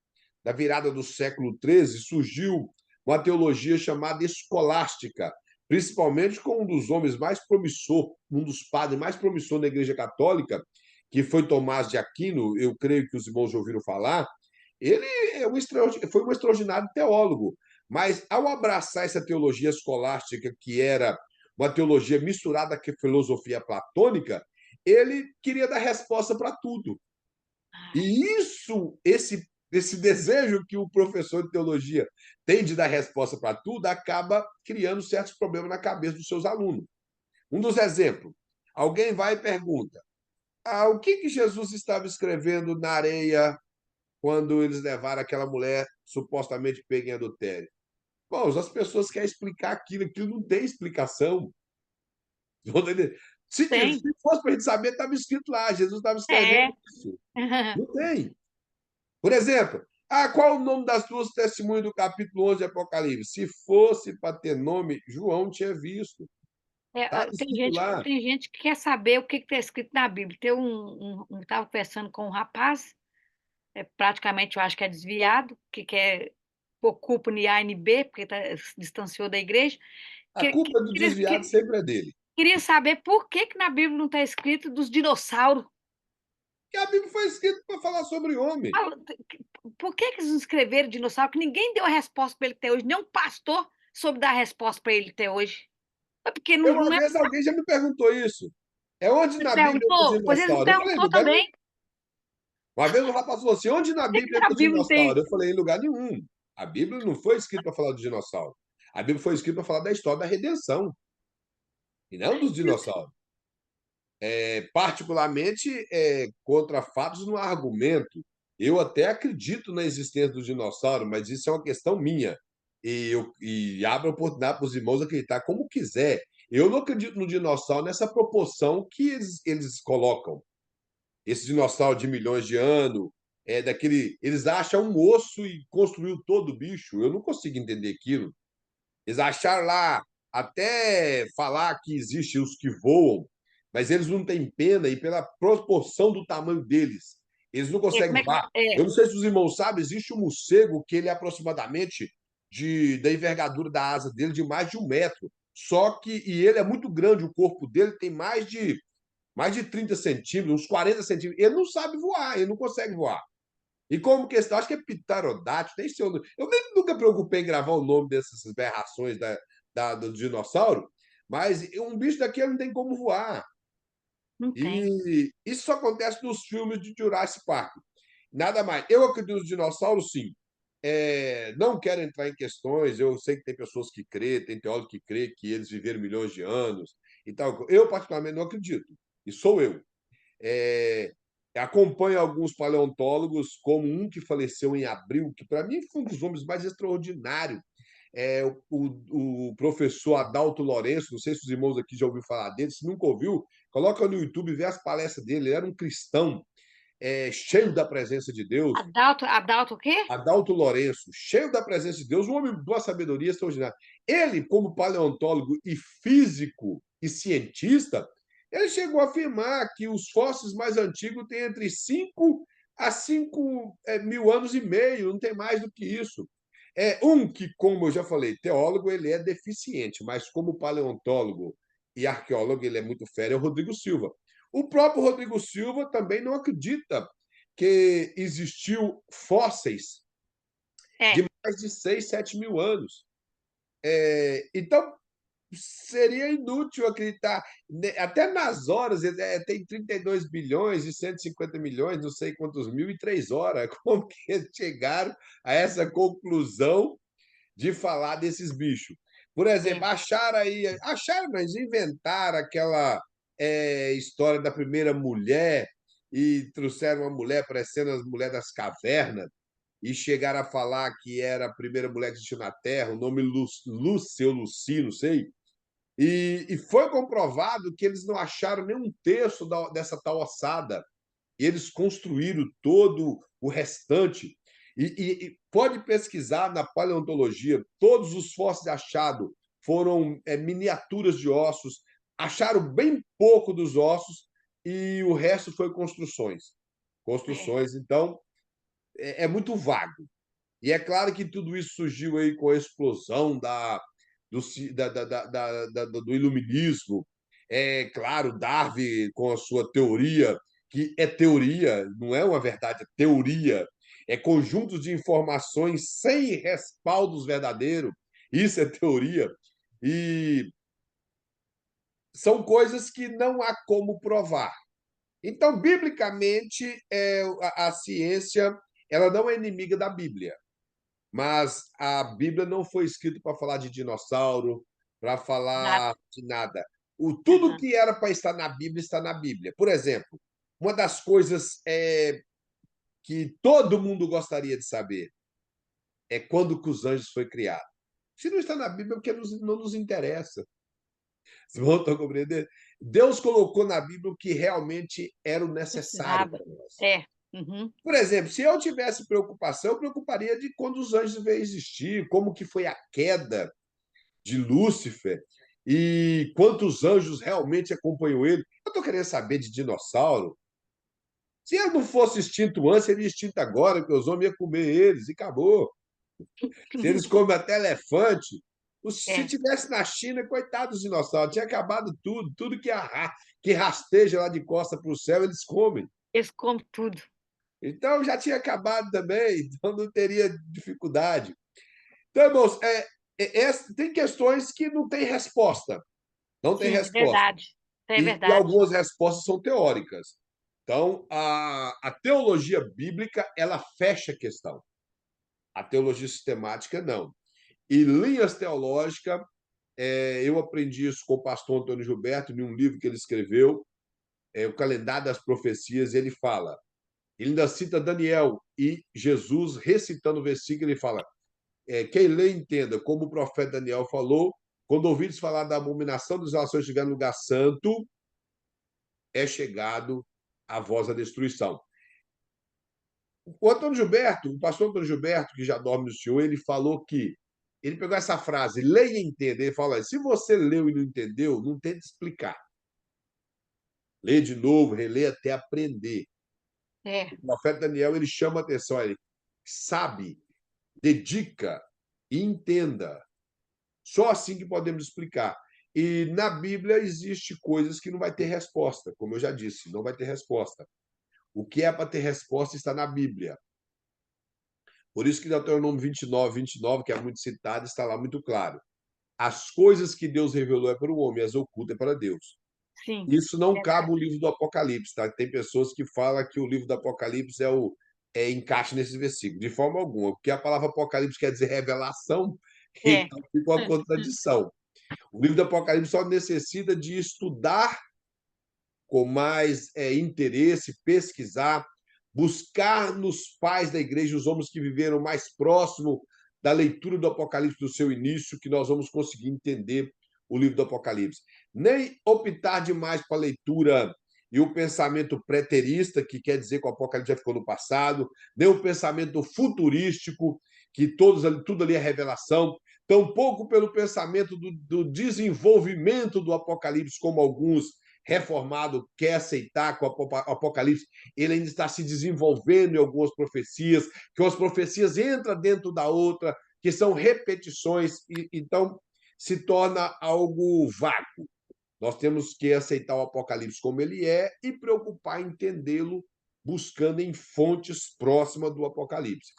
na virada do século XIII, surgiu uma teologia chamada escolástica, principalmente com um dos homens mais promissor, um dos padres mais promissor da Igreja Católica, que foi Tomás de Aquino, eu creio que os irmãos já ouviram falar. Ele foi um extraordinário teólogo, mas ao abraçar essa teologia escolástica, que era uma teologia misturada com a filosofia platônica, ele queria dar resposta para tudo. E esse desse desejo que o professor de teologia tem de dar resposta para tudo, acaba criando certos problemas na cabeça dos seus alunos. Um dos exemplos, alguém vai e pergunta, o que Jesus estava escrevendo na areia quando eles levaram aquela mulher supostamente pega em adultério? Bom, as pessoas querem explicar aquilo não tem explicação. Se Tem. fosse para a gente saber, estava escrito lá, Jesus estava escrevendo É. isso. Não tem. Por exemplo, qual o nome das duas testemunhas do capítulo 11 de Apocalipse? Se fosse para ter nome, João tinha visto. Estava escrito lá. Tem gente que quer saber o que está escrito na Bíblia. Estava conversando com um rapaz, praticamente eu acho que é desviado, que quer pôr culpa no ANB, porque se distanciou da igreja. A culpa do desviado sempre é dele. Queria saber por que na Bíblia não está escrito dos dinossauros. Porque a Bíblia foi escrita para falar sobre o homem. Por que eles não escreveram dinossauro? Que ninguém deu a resposta para ele até hoje. Nenhum pastor soube dar a resposta para ele até hoje. É porque Uma não é. vez alguém já me perguntou isso. É onde Você na Bíblia é o perguntou? Pois eles me dinossauro? Eu falei, em perguntou lugar nenhum. também. Uma vez o rapaz falou assim: onde na Por que Bíblia é na o Bíblia não dinossauro? tem? Eu falei, em lugar nenhum. A Bíblia não foi escrita para falar do dinossauro. A Bíblia foi escrita para falar da história da redenção, e não dos dinossauros. Particularmente, contra fatos no argumento. Eu até acredito na existência do dinossauro, mas isso é uma questão minha. E abro a oportunidade para os irmãos acreditar como quiser. Eu não acredito no dinossauro nessa proporção que eles colocam. Esse dinossauro de milhões de anos, eles acham um osso e construiu todo o bicho. Eu não consigo entender aquilo. Eles acharam lá, até falar que existem os que voam, mas eles não têm pena e pela proporção do tamanho deles, eles não Como conseguem é que voar. é? Eu não sei se os irmãos sabem, existe um morcego que ele é aproximadamente da envergadura da asa dele de mais de 1 metro. Só que, e ele é muito grande, o corpo dele tem mais de 30 centímetros, uns 40 centímetros. Ele não sabe voar, ele não consegue voar. E como questão, acho que é pterodáctilo, nem sei o nome. Eu nem nunca preocupei em gravar o nome dessas aberrações do dinossauro, mas um bicho daquele não tem como voar. Não tem. E isso só acontece nos filmes de Jurassic Park. Nada mais. Eu acredito nos dinossauros, sim. Não quero entrar em questões. Eu sei que tem pessoas que crêem, tem teólogos que crêem que eles viveram milhões de anos e tal. Eu, particularmente, não acredito. E sou eu. É, Acompanho alguns paleontólogos, como um que faleceu em abril, que para mim foi um dos homens mais extraordinários. O professor Adalto Lourenço, não sei se os irmãos aqui já ouviram falar dele, se nunca ouviu, coloca no YouTube e vê as palestras dele. Ele era um cristão, cheio da presença de Deus. Adalto o quê? Adalto Lourenço, cheio da presença de Deus, um homem de uma sabedoria extraordinária. Ele, como paleontólogo e físico e cientista, ele chegou a afirmar que os fósseis mais antigos têm entre 5 a 5 mil anos e meio, não tem mais do que isso. Que, como eu já falei, teólogo, ele é deficiente, mas como paleontólogo e arqueólogo, ele é muito férreo, é o Rodrigo Silva. O próprio Rodrigo Silva também não acredita que existiu fósseis de É. mais de 6, 7 mil anos. Então, seria inútil acreditar. Até nas horas, tem 32 bilhões e 150 milhões, não sei quantos mil, e 3 horas. Como que eles chegaram a essa conclusão de falar desses bichos? Por exemplo, É. acharam, mas inventaram aquela história da primeira mulher e trouxeram uma mulher parecendo as mulheres das cavernas e chegaram a falar que era a primeira mulher que existiu na Terra, o nome Lúcia ou Luci, não sei. E foi comprovado que eles não acharam nenhum terço dessa tal ossada. E eles construíram todo o restante. E pode pesquisar na paleontologia, todos os fósseis achados foram miniaturas de ossos, acharam bem pouco dos ossos e o resto foi construções. É. Construções, então, é muito vago. E é claro que tudo isso surgiu aí com a explosão do, do iluminismo. É claro, Darwin, com a sua teoria, que é teoria, não é uma verdade, é teoria, é conjuntos de informações sem respaldos verdadeiros. Isso é teoria. E são coisas que não há como provar. Então, biblicamente, a ciência ela não é inimiga da Bíblia, mas a Bíblia não foi escrita para falar de dinossauro, para Exato. falar de nada. Tudo Aham. que era para estar na Bíblia está na Bíblia. Por exemplo, uma das coisas que todo mundo gostaria de saber é quando que os anjos foi criado. Se não está na Bíblia, é porque não nos interessa. Vocês vão compreender? Deus colocou na Bíblia o que realmente era o necessário Precisava. para nós. É. Uhum. Por exemplo, se eu tivesse preocupação, eu preocuparia de quando os anjos veio existir, como que foi a queda de Lúcifer e quantos anjos realmente acompanhou ele. Eu estou querendo saber de dinossauro. Se ele não fosse extinto antes, ele ia extinto agora, porque os homens iam comer eles e acabou. Se eles comem até elefante, se É. tivesse na China, coitado dos dinossauros, tinha acabado tudo, tudo que rasteja lá de costa para o céu, eles comem. Eles comem tudo. Então já tinha acabado também, então não teria dificuldade. Então, irmãos, tem questões que não têm resposta. Não tem Sim, é resposta. verdade. É E verdade. algumas respostas são teóricas. Então, a teologia bíblica, ela fecha a questão. A teologia sistemática, não. E linhas teológicas, eu aprendi isso com o pastor Antônio Gilberto, em um livro que ele escreveu, O Calendário das Profecias, e ele fala, ele ainda cita Daniel e Jesus recitando o versículo, ele fala, quem lê entenda, como o profeta Daniel falou, quando ouvides falar da abominação dos nações chegar no lugar santo, é chegado a voz da destruição. O Antônio Gilberto, o pastor Antônio Gilberto, que já dorme no Senhor, ele falou que ele pegou essa frase, leia e entenda. Ele fala: se você leu e não entendeu, não tente explicar. Lê de novo, relê até aprender. É. O profeta Daniel ele chama a atenção, ele sabe, dedica e entenda. Só assim que podemos explicar. E na Bíblia existe coisas que não vai ter resposta, como eu já disse, não vai ter resposta. O que é para ter resposta está na Bíblia. Por isso que Deuteronômio 29, que é muito citado, está lá muito claro. As coisas que Deus revelou é para o homem, as ocultas é para Deus. Sim, Isso não cabe verdade. o livro do Apocalipse, tá? Tem pessoas que falam que o livro do Apocalipse encaixa nesse versículo. De forma alguma, porque a palavra Apocalipse quer dizer revelação, É. então fica uma contradição. O livro do Apocalipse só necessita de estudar com mais interesse, pesquisar, buscar nos pais da igreja, os homens que viveram mais próximo da leitura do Apocalipse do seu início, que nós vamos conseguir entender o livro do Apocalipse. Nem optar demais para a leitura e o pensamento preterista, que quer dizer que o Apocalipse já ficou no passado, nem o pensamento futurístico, que tudo ali é revelação, tampouco pelo pensamento do desenvolvimento do Apocalipse, como alguns reformado quer aceitar que o Apocalipse ele ainda está se desenvolvendo em algumas profecias, que as profecias entram dentro da outra, que são repetições, e então se torna algo vago. Nós temos que aceitar o Apocalipse como ele é e preocupar em entendê-lo, buscando em fontes próximas do Apocalipse.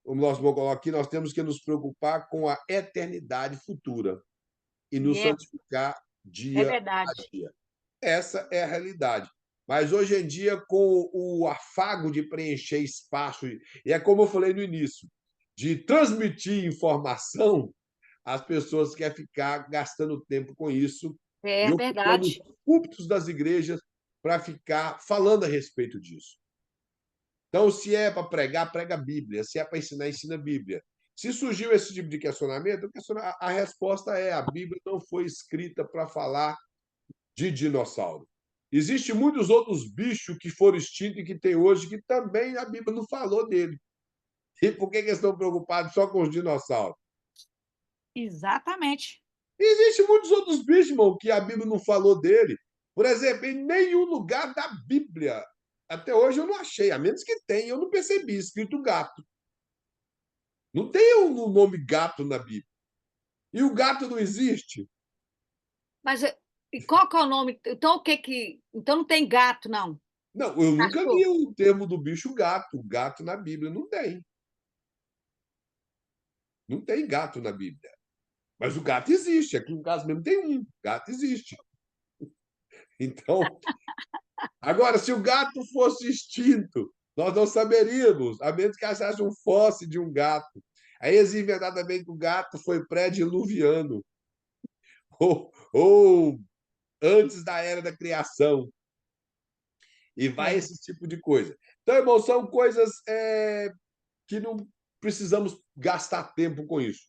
Como nós vamos colocar aqui, nós temos que nos preocupar com a eternidade futura e nos É, santificar é dia a verdade. dia. Essa é a realidade. Mas hoje em dia, com o afago de preencher espaço, e é como eu falei no início, de transmitir informação, as pessoas querem ficar gastando tempo com isso e É ocupando os verdade. púlpitos das igrejas para ficar falando a respeito disso. Então, se é para pregar, prega a Bíblia. Se é para ensinar, ensina a Bíblia. Se surgiu esse tipo de questionamento, a resposta é: a Bíblia não foi escrita para falar de dinossauro. Existem muitos outros bichos que foram extintos e que tem hoje que também a Bíblia não falou dele. E por que eles estão preocupados só com os dinossauros? Exatamente. Existem muitos outros bichos, irmão, que a Bíblia não falou dele. Por exemplo, em nenhum lugar da Bíblia, até hoje eu não achei, a menos que tenha, eu não percebi, escrito gato. Não tem o nome gato na Bíblia. E o gato não existe. Mas e qual que é o nome? Então o que que. Então não tem gato, não. Não, eu nunca vi Cachorro. o termo do bicho gato. Gato na Bíblia não tem. Não tem gato na Bíblia. Mas o gato existe. Aqui em casa mesmo tem um. Gato existe. Então, agora, se o gato fosse extinto, Nós não saberíamos, a menos que achasse um fóssil de um gato. Aí eles inventaram também que o gato foi pré-diluviano, ou antes da era da criação, e vai É, esse tipo de coisa. Então, irmão, são coisas que não precisamos gastar tempo com isso.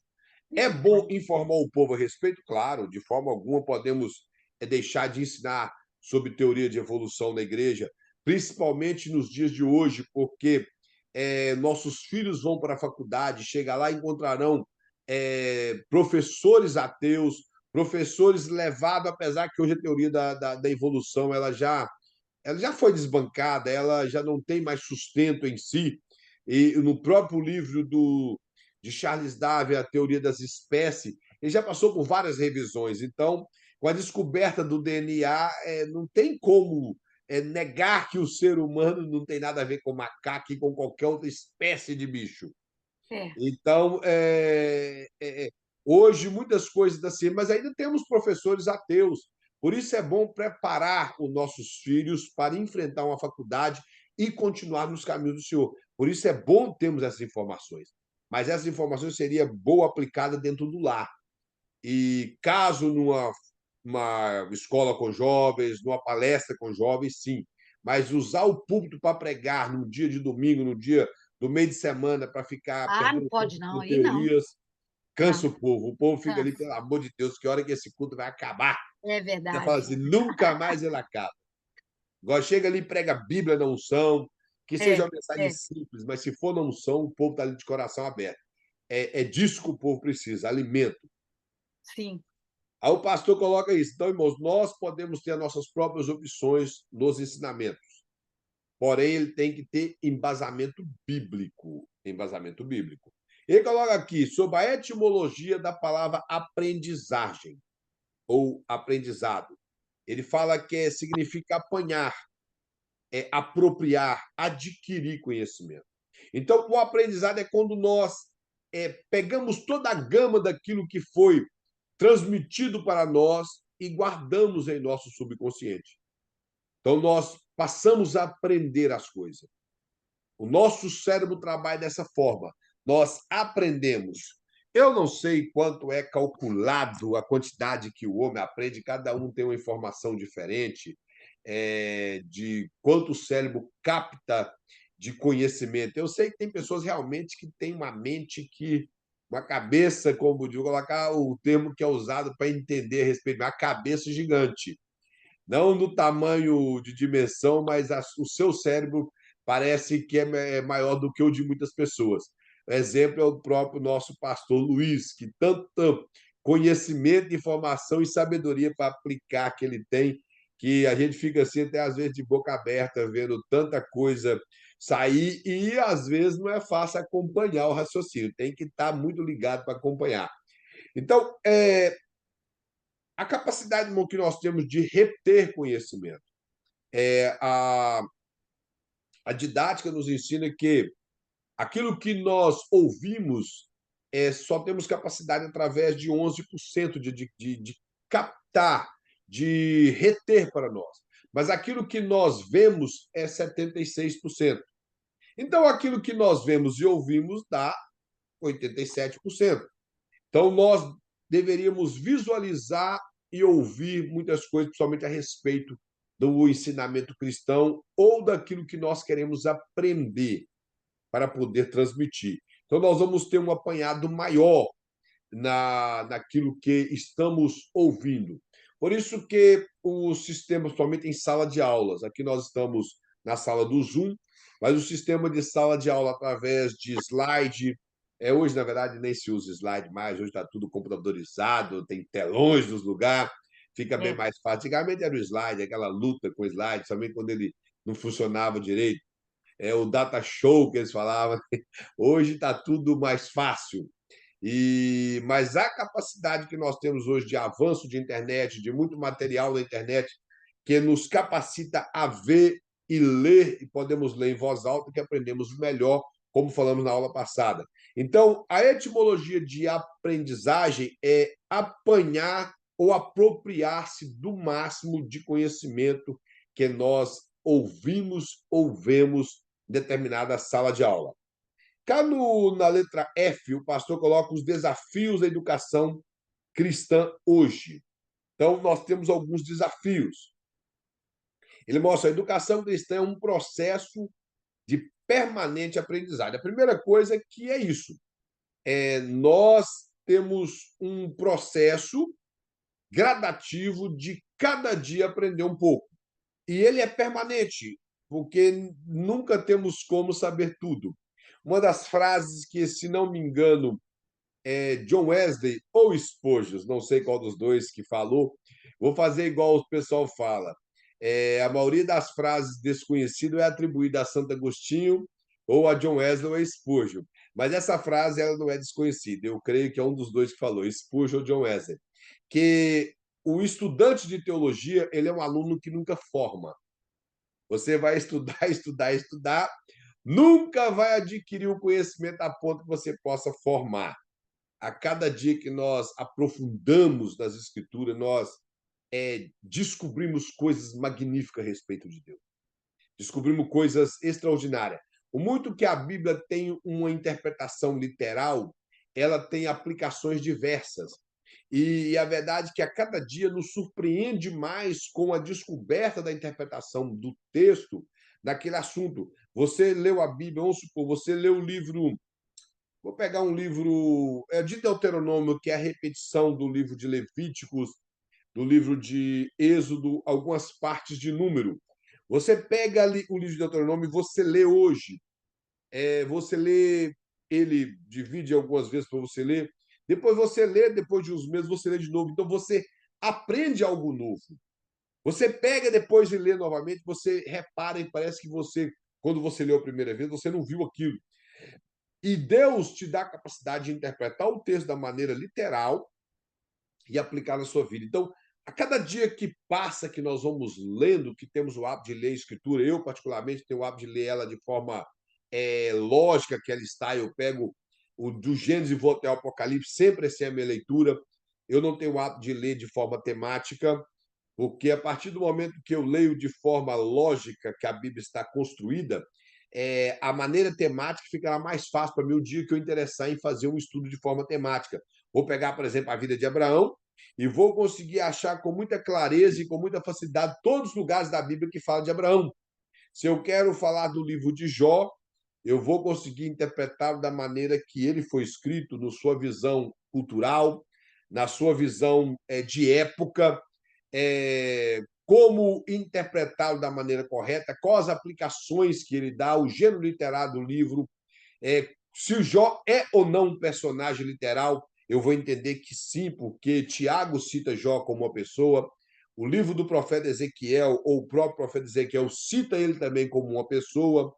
É bom verdade. informar o povo a respeito? Claro, de forma alguma podemos deixar de ensinar sobre teoria de evolução na igreja, principalmente nos dias de hoje, porque nossos filhos vão para a faculdade, chega lá e encontrarão professores ateus, professores levados, apesar que hoje a teoria da evolução ela já foi desbancada, ela já não tem mais sustento em si. E no próprio livro de Charles Darwin, A Teoria das Espécies, ele já passou por várias revisões. Então, com a descoberta do DNA, não tem como negar que o ser humano não tem nada a ver com macaco e com qualquer outra espécie de bicho. É. Então, hoje, muitas coisas da ciência, mas ainda temos professores ateus. Por isso é bom preparar os nossos filhos para enfrentar uma faculdade e continuar nos caminhos do Senhor. Por isso é bom termos essas informações. Mas essas informações seria boa aplicada dentro do lar. E caso numa uma escola com jovens, numa palestra com jovens, sim. Mas usar o púlpito para pregar no dia de domingo, no dia do meio de semana, para ficar Ah, não perdendo tempo pode não, com aí não. teorias, cansa Não, o povo. O povo fica ali, cansa. pelo amor de Deus, que hora que esse culto vai acabar? É Você fala verdade. assim, nunca mais ele acaba. Agora chega ali e prega a Bíblia na unção, que seja É, uma mensagem é, simples, mas se for na unção, o povo está ali de coração aberto. É disso que o povo precisa, alimento. sim, Aí o pastor coloca isso. Então, irmãos, nós podemos ter as nossas próprias opções nos ensinamentos. Porém, ele tem que ter embasamento bíblico. Embasamento bíblico. Ele coloca aqui sobre a etimologia da palavra aprendizagem ou aprendizado. Ele fala que significa apanhar, apropriar, adquirir conhecimento. Então, o aprendizado é quando nós pegamos toda a gama daquilo que foi transmitido para nós e guardamos em nosso subconsciente. Então, nós passamos a aprender as coisas. O nosso cérebro trabalha dessa forma. Nós aprendemos. Eu não sei quanto é calculado a quantidade que o homem aprende, cada um tem uma informação diferente de quanto o cérebro capta de conhecimento. Eu sei que tem pessoas realmente que têm uma mente que, uma cabeça, como digo, colocar o termo que é usado para entender a respeito, uma cabeça gigante não no tamanho de dimensão, mas o seu cérebro parece que é maior do que o de muitas pessoas. O exemplo é o próprio nosso pastor Luiz, que tanto conhecimento, informação e sabedoria para aplicar que ele tem, que a gente fica assim até às vezes de boca aberta, vendo tanta coisa sair e às vezes não é fácil acompanhar o raciocínio, tem que estar muito ligado para acompanhar. Então, a capacidade, irmão, que nós temos de reter conhecimento. A didática nos ensina que aquilo que nós ouvimos só temos capacidade através de 11% de captar, de reter para nós. Mas aquilo que nós vemos é 76%. Então, aquilo que nós vemos e ouvimos dá 87%. Então, nós deveríamos visualizar e ouvir muitas coisas, principalmente a respeito do ensinamento cristão ou daquilo que nós queremos aprender para poder transmitir. Então, nós vamos ter um apanhado maior naquilo que estamos ouvindo. Por isso que o sistema, somente em sala de aulas, aqui nós estamos na sala do Zoom, mas o sistema de sala de aula através de slide, hoje, na verdade, nem se usa slide mais, hoje está tudo computadorizado, tem telões nos lugares, fica bem é. mais fácil. Antigamente era o slide, aquela luta com o slide, somente quando ele não funcionava direito. É o data show que eles falavam. Hoje está tudo mais fácil. Mas a capacidade que nós temos hoje de avanço de internet, de muito material na internet, que nos capacita a ver e ler, e podemos ler em voz alta, que aprendemos melhor, como falamos na aula passada. Então, a etimologia de aprendizagem é apanhar ou apropriar-se do máximo de conhecimento que nós ouvimos ou vemos determinada sala de aula. Cá na letra F, o pastor coloca os desafios da educação cristã hoje. Então, nós temos alguns desafios. Ele mostra que a educação cristã é um processo de permanente aprendizagem. A primeira coisa que é isso, nós temos um processo gradativo de cada dia aprender um pouco. E ele é permanente, porque nunca temos como saber tudo. Uma das frases que, se não me engano, John Wesley ou Spurgeon, não sei qual dos dois que falou, vou fazer igual o pessoal fala. A maioria das frases desconhecidas é atribuída a Santo Agostinho ou a John Wesley ou a Spurgeon. Mas essa frase ela não é desconhecida. Eu creio que é um dos dois que falou, Spurgeon ou John Wesley. Que o estudante de teologia ele é um aluno que nunca forma. Você vai estudar, estudar, estudar, nunca vai adquirir o conhecimento a ponto que você possa formar. A cada dia que nós aprofundamos nas Escrituras, nós descobrimos coisas magníficas a respeito de Deus. Descobrimos coisas extraordinárias. O muito que a Bíblia tem uma interpretação literal, ela tem aplicações diversas. E a verdade é que a cada dia nos surpreende mais com a descoberta da interpretação do texto daquele assunto. Você leu a Bíblia, vamos supor, você leu o livro. Vou pegar um livro de Deuteronômio, que é a repetição do livro de Levíticos, do livro de Êxodo, algumas partes de Número. Você pega ali o livro de Deuteronômio e você lê hoje. Você lê ele, divide algumas vezes para você ler. Depois você lê, depois de uns meses você lê de novo. Então você aprende algo novo. Você pega depois de ler novamente, você repara e parece que você, quando você leu a primeira vez, você não viu aquilo. E Deus te dá a capacidade de interpretar o texto da maneira literal e aplicar na sua vida. Então, a cada dia que passa que nós vamos lendo, que temos o hábito de ler a Escritura, eu, particularmente, tenho o hábito de ler ela de forma lógica que ela está. Eu pego do Gênesis e vou até o Apocalipse, sempre essa é a minha leitura. Eu não tenho o hábito de ler de forma temática, porque a partir do momento que eu leio de forma lógica que a Bíblia está construída, a maneira temática ficará mais fácil para mim o dia que eu interessar em fazer um estudo de forma temática. Vou pegar, por exemplo, a vida de Abraão e vou conseguir achar com muita clareza e com muita facilidade todos os lugares da Bíblia que falam de Abraão. Se eu quero falar do livro de Jó, eu vou conseguir interpretá-lo da maneira que ele foi escrito, na sua visão cultural, na sua visão de época, como interpretá-lo da maneira correta, quais as aplicações que ele dá, o gênero literário do livro, se o Jó é ou não um personagem literal, eu vou entender que sim, porque Tiago cita Jó como uma pessoa, o livro do profeta Ezequiel, ou o próprio profeta Ezequiel, cita ele também como uma pessoa.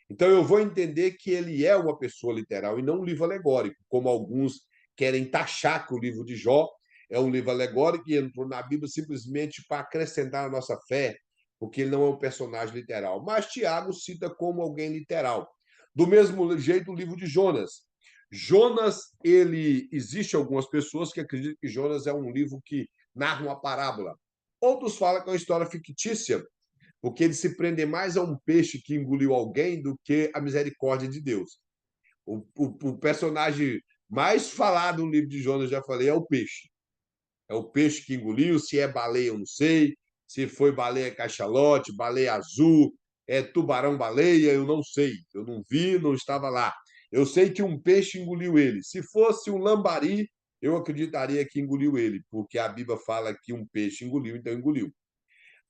Então, eu vou entender que ele é uma pessoa literal e não um livro alegórico, como alguns querem taxar que o livro de Jó é um livro alegórico e entrou na Bíblia simplesmente para acrescentar a nossa fé, porque ele não é um personagem literal. Mas Tiago cita como alguém literal. Do mesmo jeito, o livro de Jonas. Jonas, ele existe algumas pessoas que acreditam que Jonas é um livro que narra uma parábola. Outros falam que é uma história fictícia, porque ele se prende mais a um peixe que engoliu alguém do que a misericórdia de Deus. O personagem mais falado no livro de Jonas, já falei, é o peixe. É o peixe que engoliu, se é baleia, eu não sei, se foi baleia cachalote, baleia azul, tubarão-baleia, eu não sei. Eu não vi, não estava lá. Eu sei que um peixe engoliu ele. Se fosse um lambari, eu acreditaria que engoliu ele, porque a Bíblia fala que um peixe engoliu, então engoliu.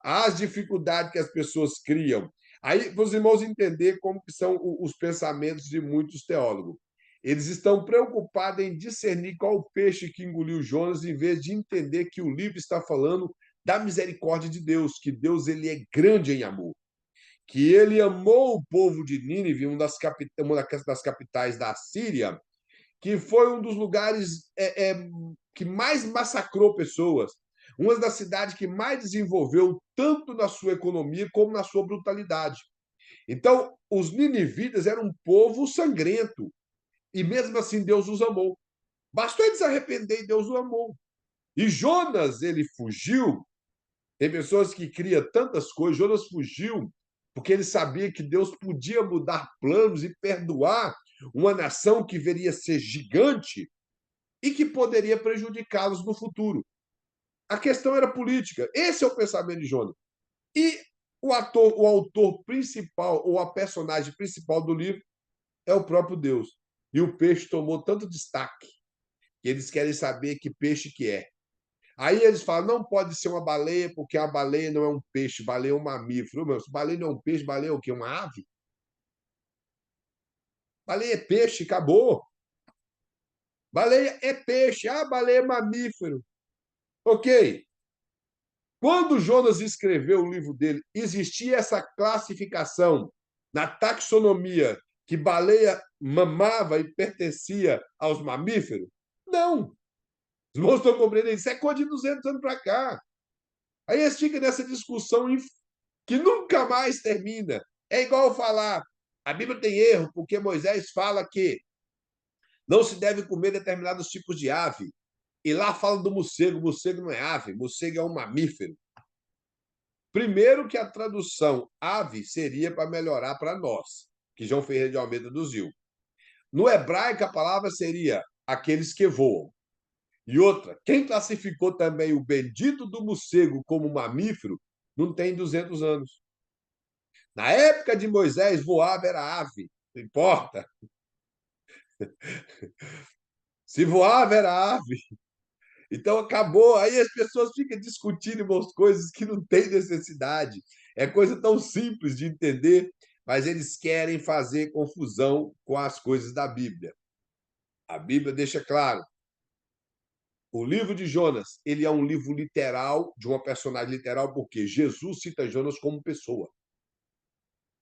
As dificuldades que as pessoas criam. Aí, para os irmãos entender como que são os pensamentos de muitos teólogos. Eles estão preocupados em discernir qual o peixe que engoliu Jonas, em vez de entender que o livro está falando da misericórdia de Deus, que Deus ele é grande em amor, que ele amou o povo de Nínive, uma das capitais da Síria, que foi um dos lugares que mais massacrou pessoas, uma das cidades que mais desenvolveu tanto na sua economia como na sua brutalidade. Então, os ninivitas eram um povo sangrento, e mesmo assim Deus os amou. Bastou eles se arrepender e Deus os amou. E Jonas, ele fugiu. Tem pessoas que criam tantas coisas. Jonas fugiu porque ele sabia que Deus podia mudar planos e perdoar uma nação que viria a ser gigante e que poderia prejudicá-los no futuro. A questão era política. Esse é o pensamento de Jonas. E o autor principal, ou a personagem principal do livro, é o próprio Deus. E o peixe tomou tanto destaque que eles querem saber que peixe que é. Aí eles falam, não pode ser uma baleia, porque a baleia não é um peixe, baleia é um mamífero. Meu, se baleia não é um peixe, baleia é o quê? Uma ave? Baleia é peixe, acabou. Baleia é peixe. Ah, baleia é mamífero. Ok. Quando Jonas escreveu o livro dele, existia essa classificação na taxonomia que baleia mamava e pertencia aos mamíferos? Não. Os irmãos estão compreendendo? Isso é coisa de 200 anos para cá. Aí eles ficam nessa discussão que nunca mais termina. É igual falar, a Bíblia tem erro, porque Moisés fala que não se deve comer determinados tipos de ave. E lá fala do morcego. Morcego não é ave, morcego é um mamífero. Primeiro que a tradução ave seria para melhorar para nós, que João Ferreira de Almeida traduziu. No hebraico, a palavra seria aqueles que voam. E outra, quem classificou também o bendito do morcego como mamífero não tem 200 anos. Na época de Moisés, voava era ave, não importa. Se voava era ave. Então acabou. Aí as pessoas ficam discutindo umas coisas que não tem necessidade. É coisa tão simples de entender, mas eles querem fazer confusão com as coisas da Bíblia. A Bíblia deixa claro. O livro de Jonas, ele é um livro literal, de uma personagem literal, porque Jesus cita Jonas como pessoa.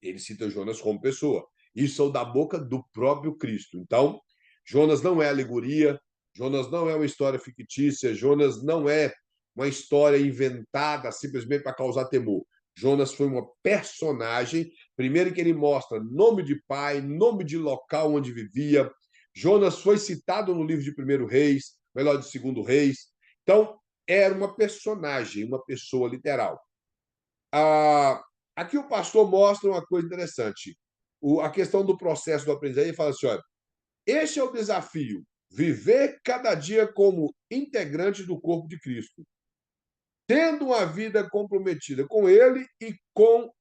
Ele cita Jonas como pessoa. Isso é da boca do próprio Cristo. Então, Jonas não é alegoria, Jonas não é uma história fictícia, Jonas não é uma história inventada simplesmente para causar temor. Jonas foi uma personagem, primeiro que ele mostra nome de pai, nome de local onde vivia. Jonas foi citado no livro de Primeiro Reis, melhor, de Segundo Reis. Então, era uma personagem, uma pessoa literal. Ah, aqui o pastor mostra uma coisa interessante. A questão do processo do aprendizado, ele fala assim: olha, este é o desafio, viver cada dia como integrante do corpo de Cristo, tendo uma vida comprometida com Ele e com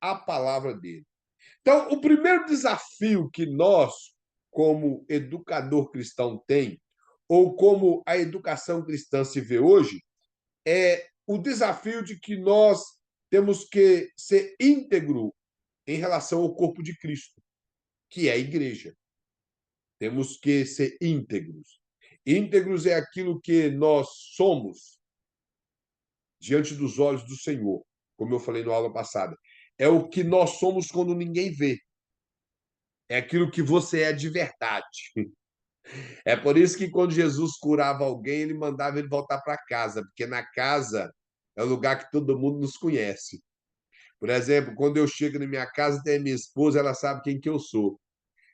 a palavra dele. Então, o primeiro desafio que nós, como educador cristão, tem, ou como a educação cristã se vê hoje, é o desafio de que nós temos que ser íntegro em relação ao corpo de Cristo, que é a igreja. Temos que ser íntegros. Íntegros é aquilo que nós somos diante dos olhos do Senhor, como eu falei na aula passada. É o que nós somos quando ninguém vê. É aquilo que você é de verdade. É por isso que quando Jesus curava alguém, ele mandava ele voltar para casa, porque na casa é o lugar que todo mundo nos conhece. Por exemplo, quando eu chego na minha casa, tem a minha esposa, ela sabe quem que eu sou.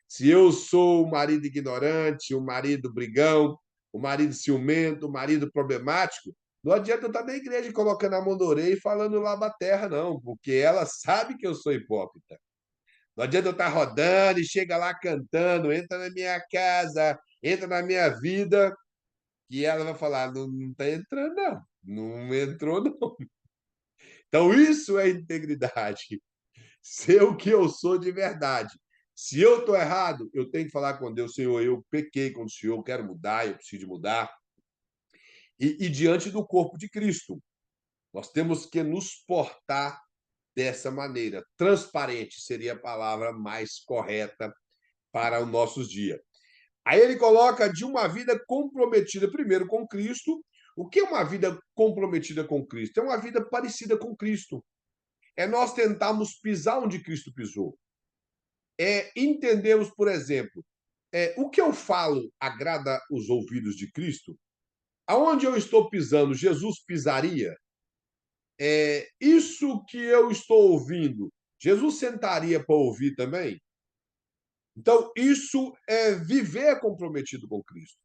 Se eu sou o marido ignorante, o marido brigão, o marido ciumento, o marido problemático, não adianta eu estar na igreja colocando a mão na orelha e falando lava a terra, não, porque ela sabe que eu sou hipócrita. Não adianta eu estar rodando e chega lá cantando, entra na minha casa, entra na minha vida, que ela vai falar, não está entrando, não. Não entrou, não. Então, isso é integridade. Ser o que eu sou de verdade. Se eu estou errado, eu tenho que falar com Deus, Senhor, eu pequei com o Senhor, eu quero mudar, eu preciso mudar. E diante do corpo de Cristo, nós temos que nos portar dessa maneira. Transparente seria a palavra mais correta para os nossos dias. Aí ele coloca de uma vida comprometida, primeiro com Cristo. O que é uma vida comprometida com Cristo? É uma vida parecida com Cristo. É nós tentarmos pisar onde Cristo pisou. É entendermos, por exemplo, o que eu falo agrada os ouvidos de Cristo? Aonde eu estou pisando, Jesus pisaria? Isso que eu estou ouvindo, Jesus sentaria para ouvir também? Então, isso é viver comprometido com Cristo.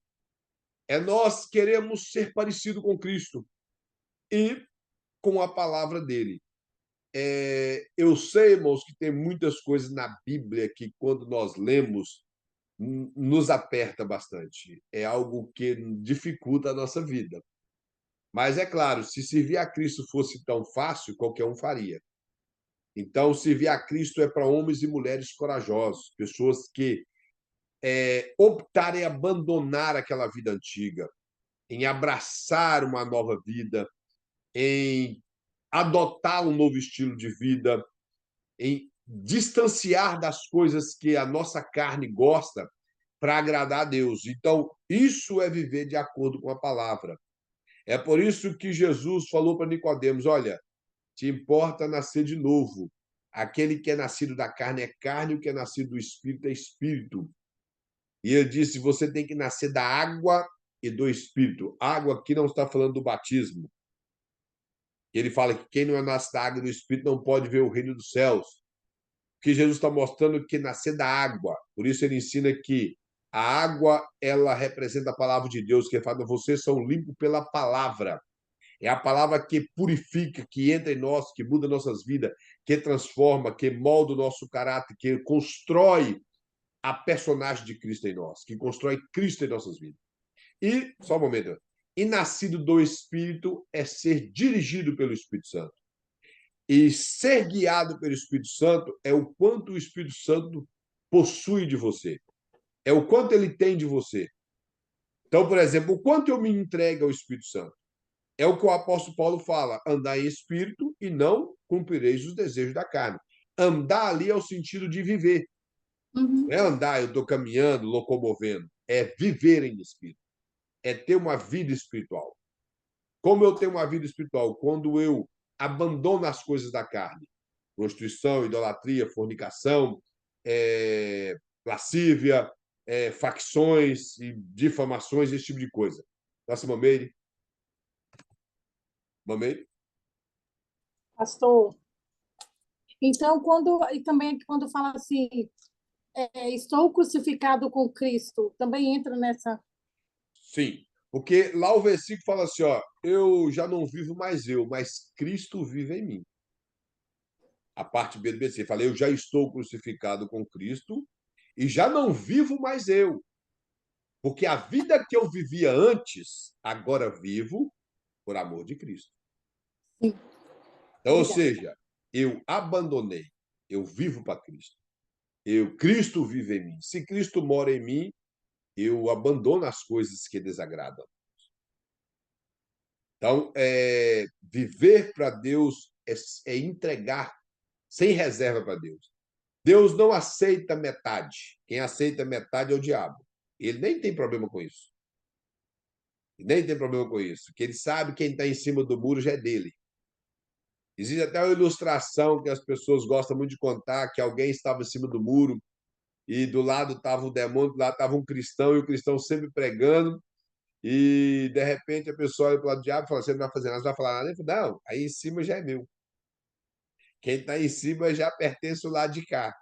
É nós queremos ser parecido com Cristo e com a palavra dele. Eu sei, irmãos, que tem muitas coisas na Bíblia que, quando nós lemos, nos aperta bastante. É algo que dificulta a nossa vida. Mas é claro, se servir a Cristo fosse tão fácil, qualquer um faria. Então, servir a Cristo é para homens e mulheres corajosos, pessoas que optarem em abandonar aquela vida antiga, em abraçar uma nova vida, em adotar um novo estilo de vida, em distanciar das coisas que a nossa carne gosta para agradar a Deus. Então, isso é viver de acordo com a palavra. É por isso que Jesus falou para Nicodemos: olha, te importa nascer de novo. Aquele que é nascido da carne é carne, o que é nascido do espírito é espírito. E ele disse: você tem que nascer da água e do espírito. Água aqui não está falando do batismo. Ele fala que quem não é nascido da água e do espírito não pode ver o reino dos céus. Que Jesus está mostrando que nascer da água. Por isso ele ensina que a água, ela representa a palavra de Deus, que ele fala: vocês são limpos pela palavra. É a palavra que purifica, que entra em nós, que muda nossas vidas, que transforma, que molda o nosso caráter, que constrói a personagem de Cristo em nós, que constrói Cristo em nossas vidas. E, só um momento, e nascido do Espírito é ser dirigido pelo Espírito Santo. E ser guiado pelo Espírito Santo é o quanto o Espírito Santo possui de você, é o quanto ele tem de você. Então, por exemplo, o quanto eu me entrego ao Espírito Santo. É o que o apóstolo Paulo fala: andar em espírito e não cumprireis os desejos da carne. Andar ali é o sentido de viver. Não Uhum. é andar, eu estou caminhando, locomovendo. É viver em espírito. É ter uma vida espiritual. Como eu tenho uma vida espiritual? Quando eu abandono as coisas da carne. Prostituição, idolatria, fornicação, lascívia, facções e difamações, esse tipo de coisa. Nossa, mamãe, mamãe. Pastor, então, e também quando fala assim, estou crucificado com Cristo, também entra nessa. Sim, porque lá o versículo fala assim, ó, eu já não vivo mais eu, mas Cristo vive em mim. A parte B do versículo fala: eu já estou crucificado com Cristo e já não vivo mais eu, porque a vida que eu vivia antes, agora vivo por amor de Cristo. Sim, Então, ou obrigada. seja, eu abandonei, eu vivo para Cristo. Cristo vive em mim. Se Cristo mora em mim, eu abandono as coisas que desagradam. Então, viver para Deus é entregar sem reserva para Deus. Deus não aceita metade. Quem aceita metade é o diabo. Ele nem tem problema com isso. Nem tem problema com isso. Que ele sabe que quem está em cima do muro já é dele. Existe até uma ilustração que as pessoas gostam muito de contar, que alguém estava em cima do muro e do lado estava o demônio, do lado estava um cristão, e o cristão sempre pregando, e de repente a pessoa olha para o lado do diabo e fala: você não vai fazer nada, você vai falar nada. Ele fala: não, aí em cima já é meu. Quem está em cima já pertence ao lado de cá.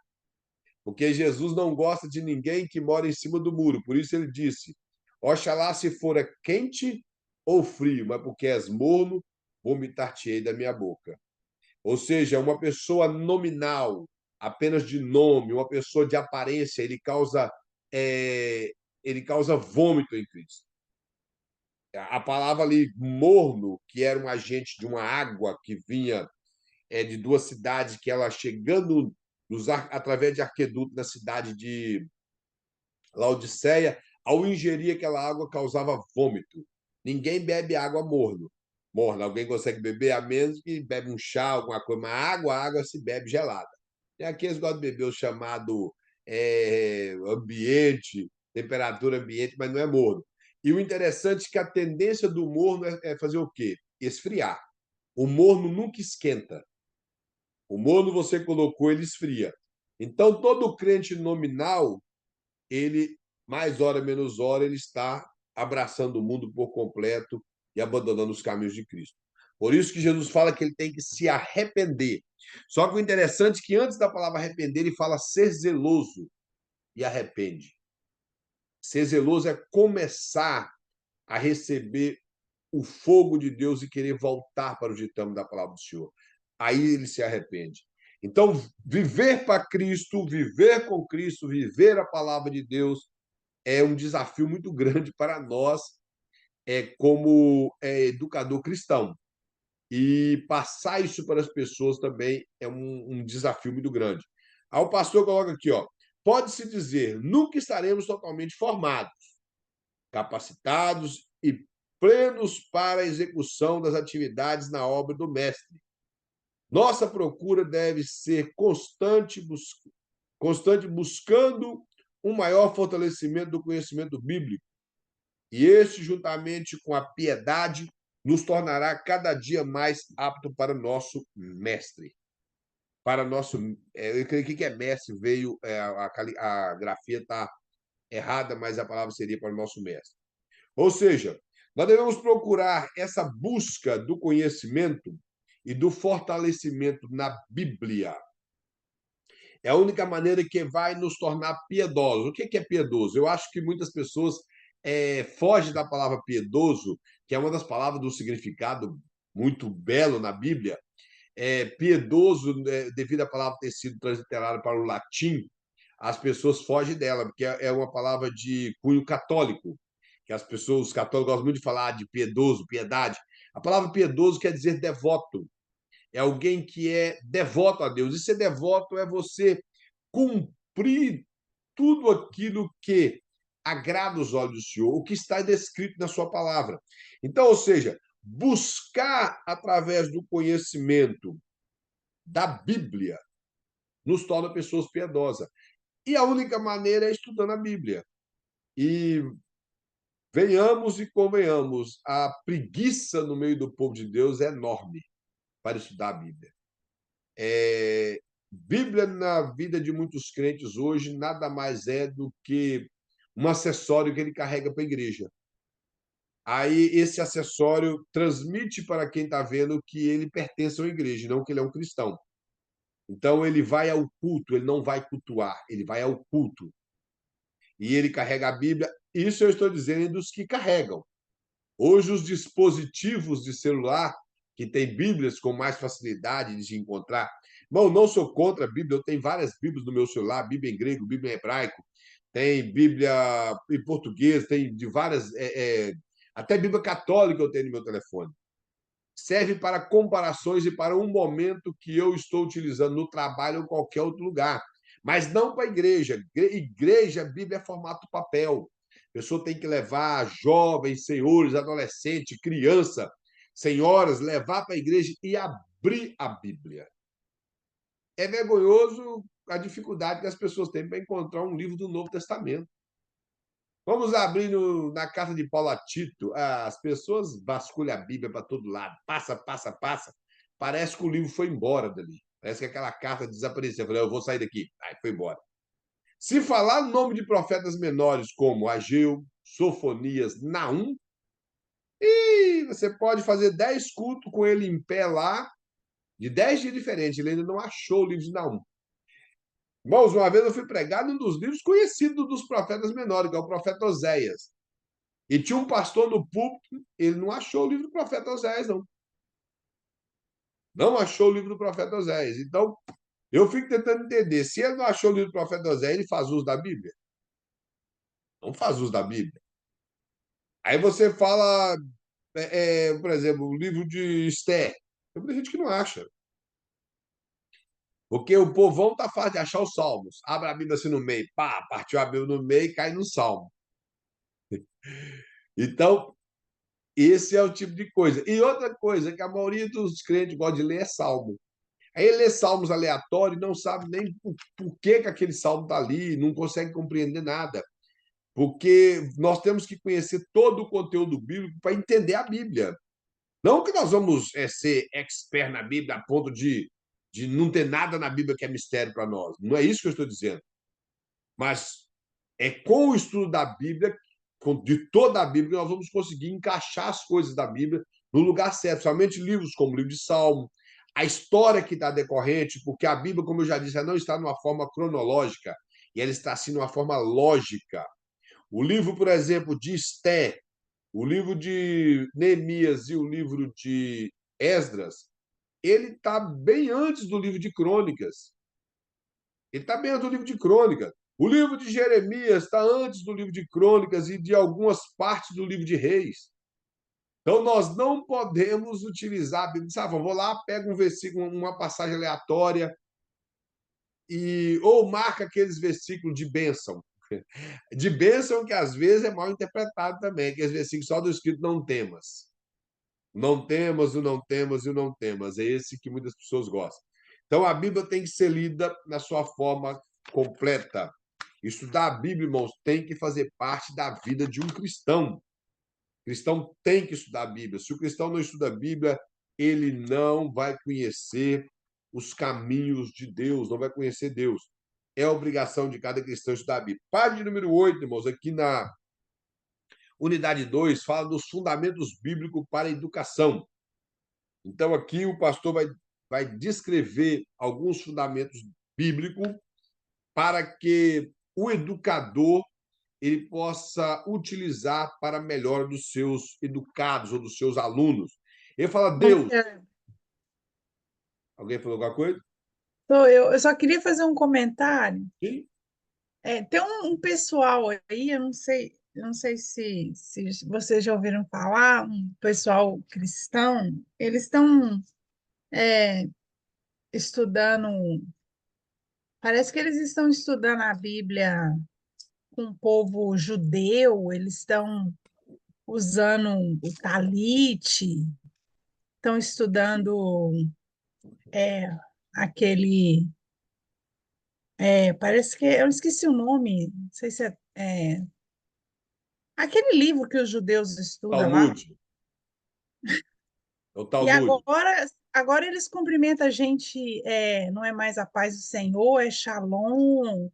Porque Jesus não gosta de ninguém que mora em cima do muro. Por isso ele disse: oxalá se fora quente ou frio, mas porque és morno, vomitar-te-ei da minha boca. Ou seja, uma pessoa nominal, apenas de nome, uma pessoa de aparência, ele causa vômito em Cristo. A palavra ali, morno, que era um agente de uma água que vinha de duas cidades, que ela chegando através de Arqueduto na cidade de Laodiceia, ao ingerir aquela água causava vômito. Ninguém bebe água morno. Morna, alguém consegue beber a menos que bebe um chá, alguma coisa, mas a água se bebe gelada. E aqui eles gostam de beber o chamado ambiente, temperatura ambiente, mas não é morno. E o interessante é que a tendência do morno é fazer o quê? Esfriar. O morno nunca esquenta. O morno você colocou, ele esfria. Então, todo crente nominal, ele, mais hora menos hora, ele está abraçando o mundo por completo e abandonando os caminhos de Cristo. Por isso que Jesus fala que ele tem que se arrepender. Só que o interessante é que antes da palavra arrepender, ele fala ser zeloso e arrepende. Ser zeloso é começar a receber o fogo de Deus e querer voltar para o ditame da palavra do Senhor. aí ele se arrepende. Então, viver para Cristo, viver com Cristo, viver a palavra de Deus é um desafio muito grande para nós, como educador cristão. E passar isso para as pessoas também é um desafio muito grande. Aí o pastor coloca aqui, ó, pode-se dizer, nunca estaremos totalmente formados, capacitados e plenos para a execução das atividades na obra do Mestre. Nossa procura deve ser constante buscando um maior fortalecimento do conhecimento bíblico. E este, juntamente com a piedade, nos tornará cada dia mais apto para o nosso mestre. Para nosso. Eu creio que é mestre, veio. A grafia está errada, mas a palavra seria para o nosso mestre. Ou seja, nós devemos procurar essa busca do conhecimento e do fortalecimento na Bíblia. É a única maneira que vai nos tornar piedosos. O que é piedoso? Eu acho que muitas pessoas fogem da palavra piedoso, que é uma das palavras do significado muito belo na Bíblia. Piedoso, devido à palavra ter sido transliterada para o latim, as pessoas fogem dela, porque é uma palavra de cunho católico, que os católicos gostam muito de falar de piedoso, piedade. A palavra piedoso quer dizer devoto. É alguém que é devoto a Deus. E ser devoto é você cumprir tudo aquilo que agrada os olhos do Senhor, o que está descrito na sua palavra. Então, ou seja, buscar através do conhecimento da Bíblia nos torna pessoas piedosas. E a única maneira é estudando a Bíblia. E venhamos e convenhamos, a preguiça no meio do povo de Deus é enorme para estudar a Bíblia. Bíblia na vida de muitos crentes hoje nada mais é do que um acessório que ele carrega para a igreja. Aí esse acessório transmite para quem está vendo que ele pertence à igreja, não que ele é um cristão. Então ele vai ao culto, ele não vai cultuar, ele vai ao culto. E ele carrega a Bíblia. Isso eu estou dizendo dos que carregam. Hoje os dispositivos de celular que têm Bíblias com mais facilidade de encontrar. Bom, não sou contra a Bíblia, eu tenho várias Bíblias no meu celular, Bíblia em grego, Bíblia em hebraico, tem Bíblia em português, tem de várias. Até Bíblia católica eu tenho no meu telefone. Serve para comparações e para um momento que eu estou utilizando no trabalho ou em qualquer outro lugar. Mas não para a igreja. Igreja, Bíblia é formato papel. A pessoa tem que levar jovens, senhores, adolescentes, criança, senhoras, levar para a igreja e abrir a Bíblia. É vergonhoso a dificuldade que as pessoas têm para encontrar um livro do Novo Testamento. Vamos abrir na casa de Paulo a Tito. As pessoas vasculham a Bíblia para todo lado. Passa, passa, passa. Parece que o livro foi embora dali. Parece que aquela carta desapareceu. Eu falei, eu vou sair daqui. Aí foi embora. Se falar o nome de profetas menores como Ageu, Sofonias, Naum, e você pode fazer 10 cultos com ele em pé lá, de 10 dias diferentes. Ele ainda não achou o livro de Naum. Irmãos, uma vez eu fui pregar num dos livros conhecidos dos profetas menores, que é o profeta Oséias. E tinha um pastor no púlpito, ele não achou o livro do profeta Oséias, não. Não achou o livro do profeta Oséias. Então, eu fico tentando entender. Se ele não achou o livro do profeta Oséias, ele faz uso da Bíblia? Não faz uso da Bíblia. Aí você fala, por exemplo, o livro de Esther. Tem muita gente que não acha. Porque o povão tá fácil de achar os salmos. Abre a Bíblia assim no meio, pá, partiu a Bíblia no meio e cai no salmo. Então, esse é o tipo de coisa. E outra coisa que a maioria dos crentes gosta de ler é salmo. Aí ele lê salmos aleatórios e não sabe nem por que aquele salmo está ali, não consegue compreender nada. Porque nós temos que conhecer todo o conteúdo bíblico para entender a Bíblia. Não que nós vamos ser expert na Bíblia a ponto de não ter nada na Bíblia que é mistério para nós. Não é isso que eu estou dizendo. Mas é com o estudo da Bíblia, de toda a Bíblia, que nós vamos conseguir encaixar as coisas da Bíblia no lugar certo. Somente livros como o livro de Salmo, a história que está decorrente, porque a Bíblia, como eu já disse, ela não está numa forma cronológica, e ela está assim numa forma lógica. O livro, por exemplo, de Esté, o livro de Neemias e o livro de Esdras, ele está bem antes do livro de Crônicas. Ele está bem antes do livro de Crônicas. O livro de Jeremias está antes do livro de Crônicas e de algumas partes do livro de Reis. Então, nós não podemos utilizar a Bíblia. Sabe, vou lá, pego um versículo, uma passagem aleatória, ou marca aqueles versículos de bênção. De bênção que às vezes é mal interpretado também, aqueles versículos só do escrito não temas. Não temas, o não temas e o não temas. É esse que muitas pessoas gostam. Então, a Bíblia tem que ser lida na sua forma completa. Estudar a Bíblia, irmãos, tem que fazer parte da vida de um cristão. O cristão tem que estudar a Bíblia. Se o cristão não estuda a Bíblia, ele não vai conhecer os caminhos de Deus, não vai conhecer Deus. É obrigação de cada cristão estudar a Bíblia. Página número 8, irmãos, aqui na unidade 2, fala dos fundamentos bíblicos para a educação. Então, aqui o pastor vai descrever alguns fundamentos bíblicos para que o educador ele possa utilizar para a melhora dos seus educados ou dos seus alunos. Ele fala, Deus... Alguém falou alguma coisa? Eu só queria fazer um comentário. Sim. Tem um pessoal aí, eu não sei se vocês já ouviram falar, um pessoal cristão, eles estão estudando, parece que eles estão estudando a Bíblia com o povo judeu, eles estão usando o talite, estão estudando aquele, parece que, eu esqueci o nome, não sei se é aquele livro que os judeus estudam lá. Talmud. É o E Talmud. agora eles cumprimentam a gente, não é mais a paz do Senhor, é Shalom.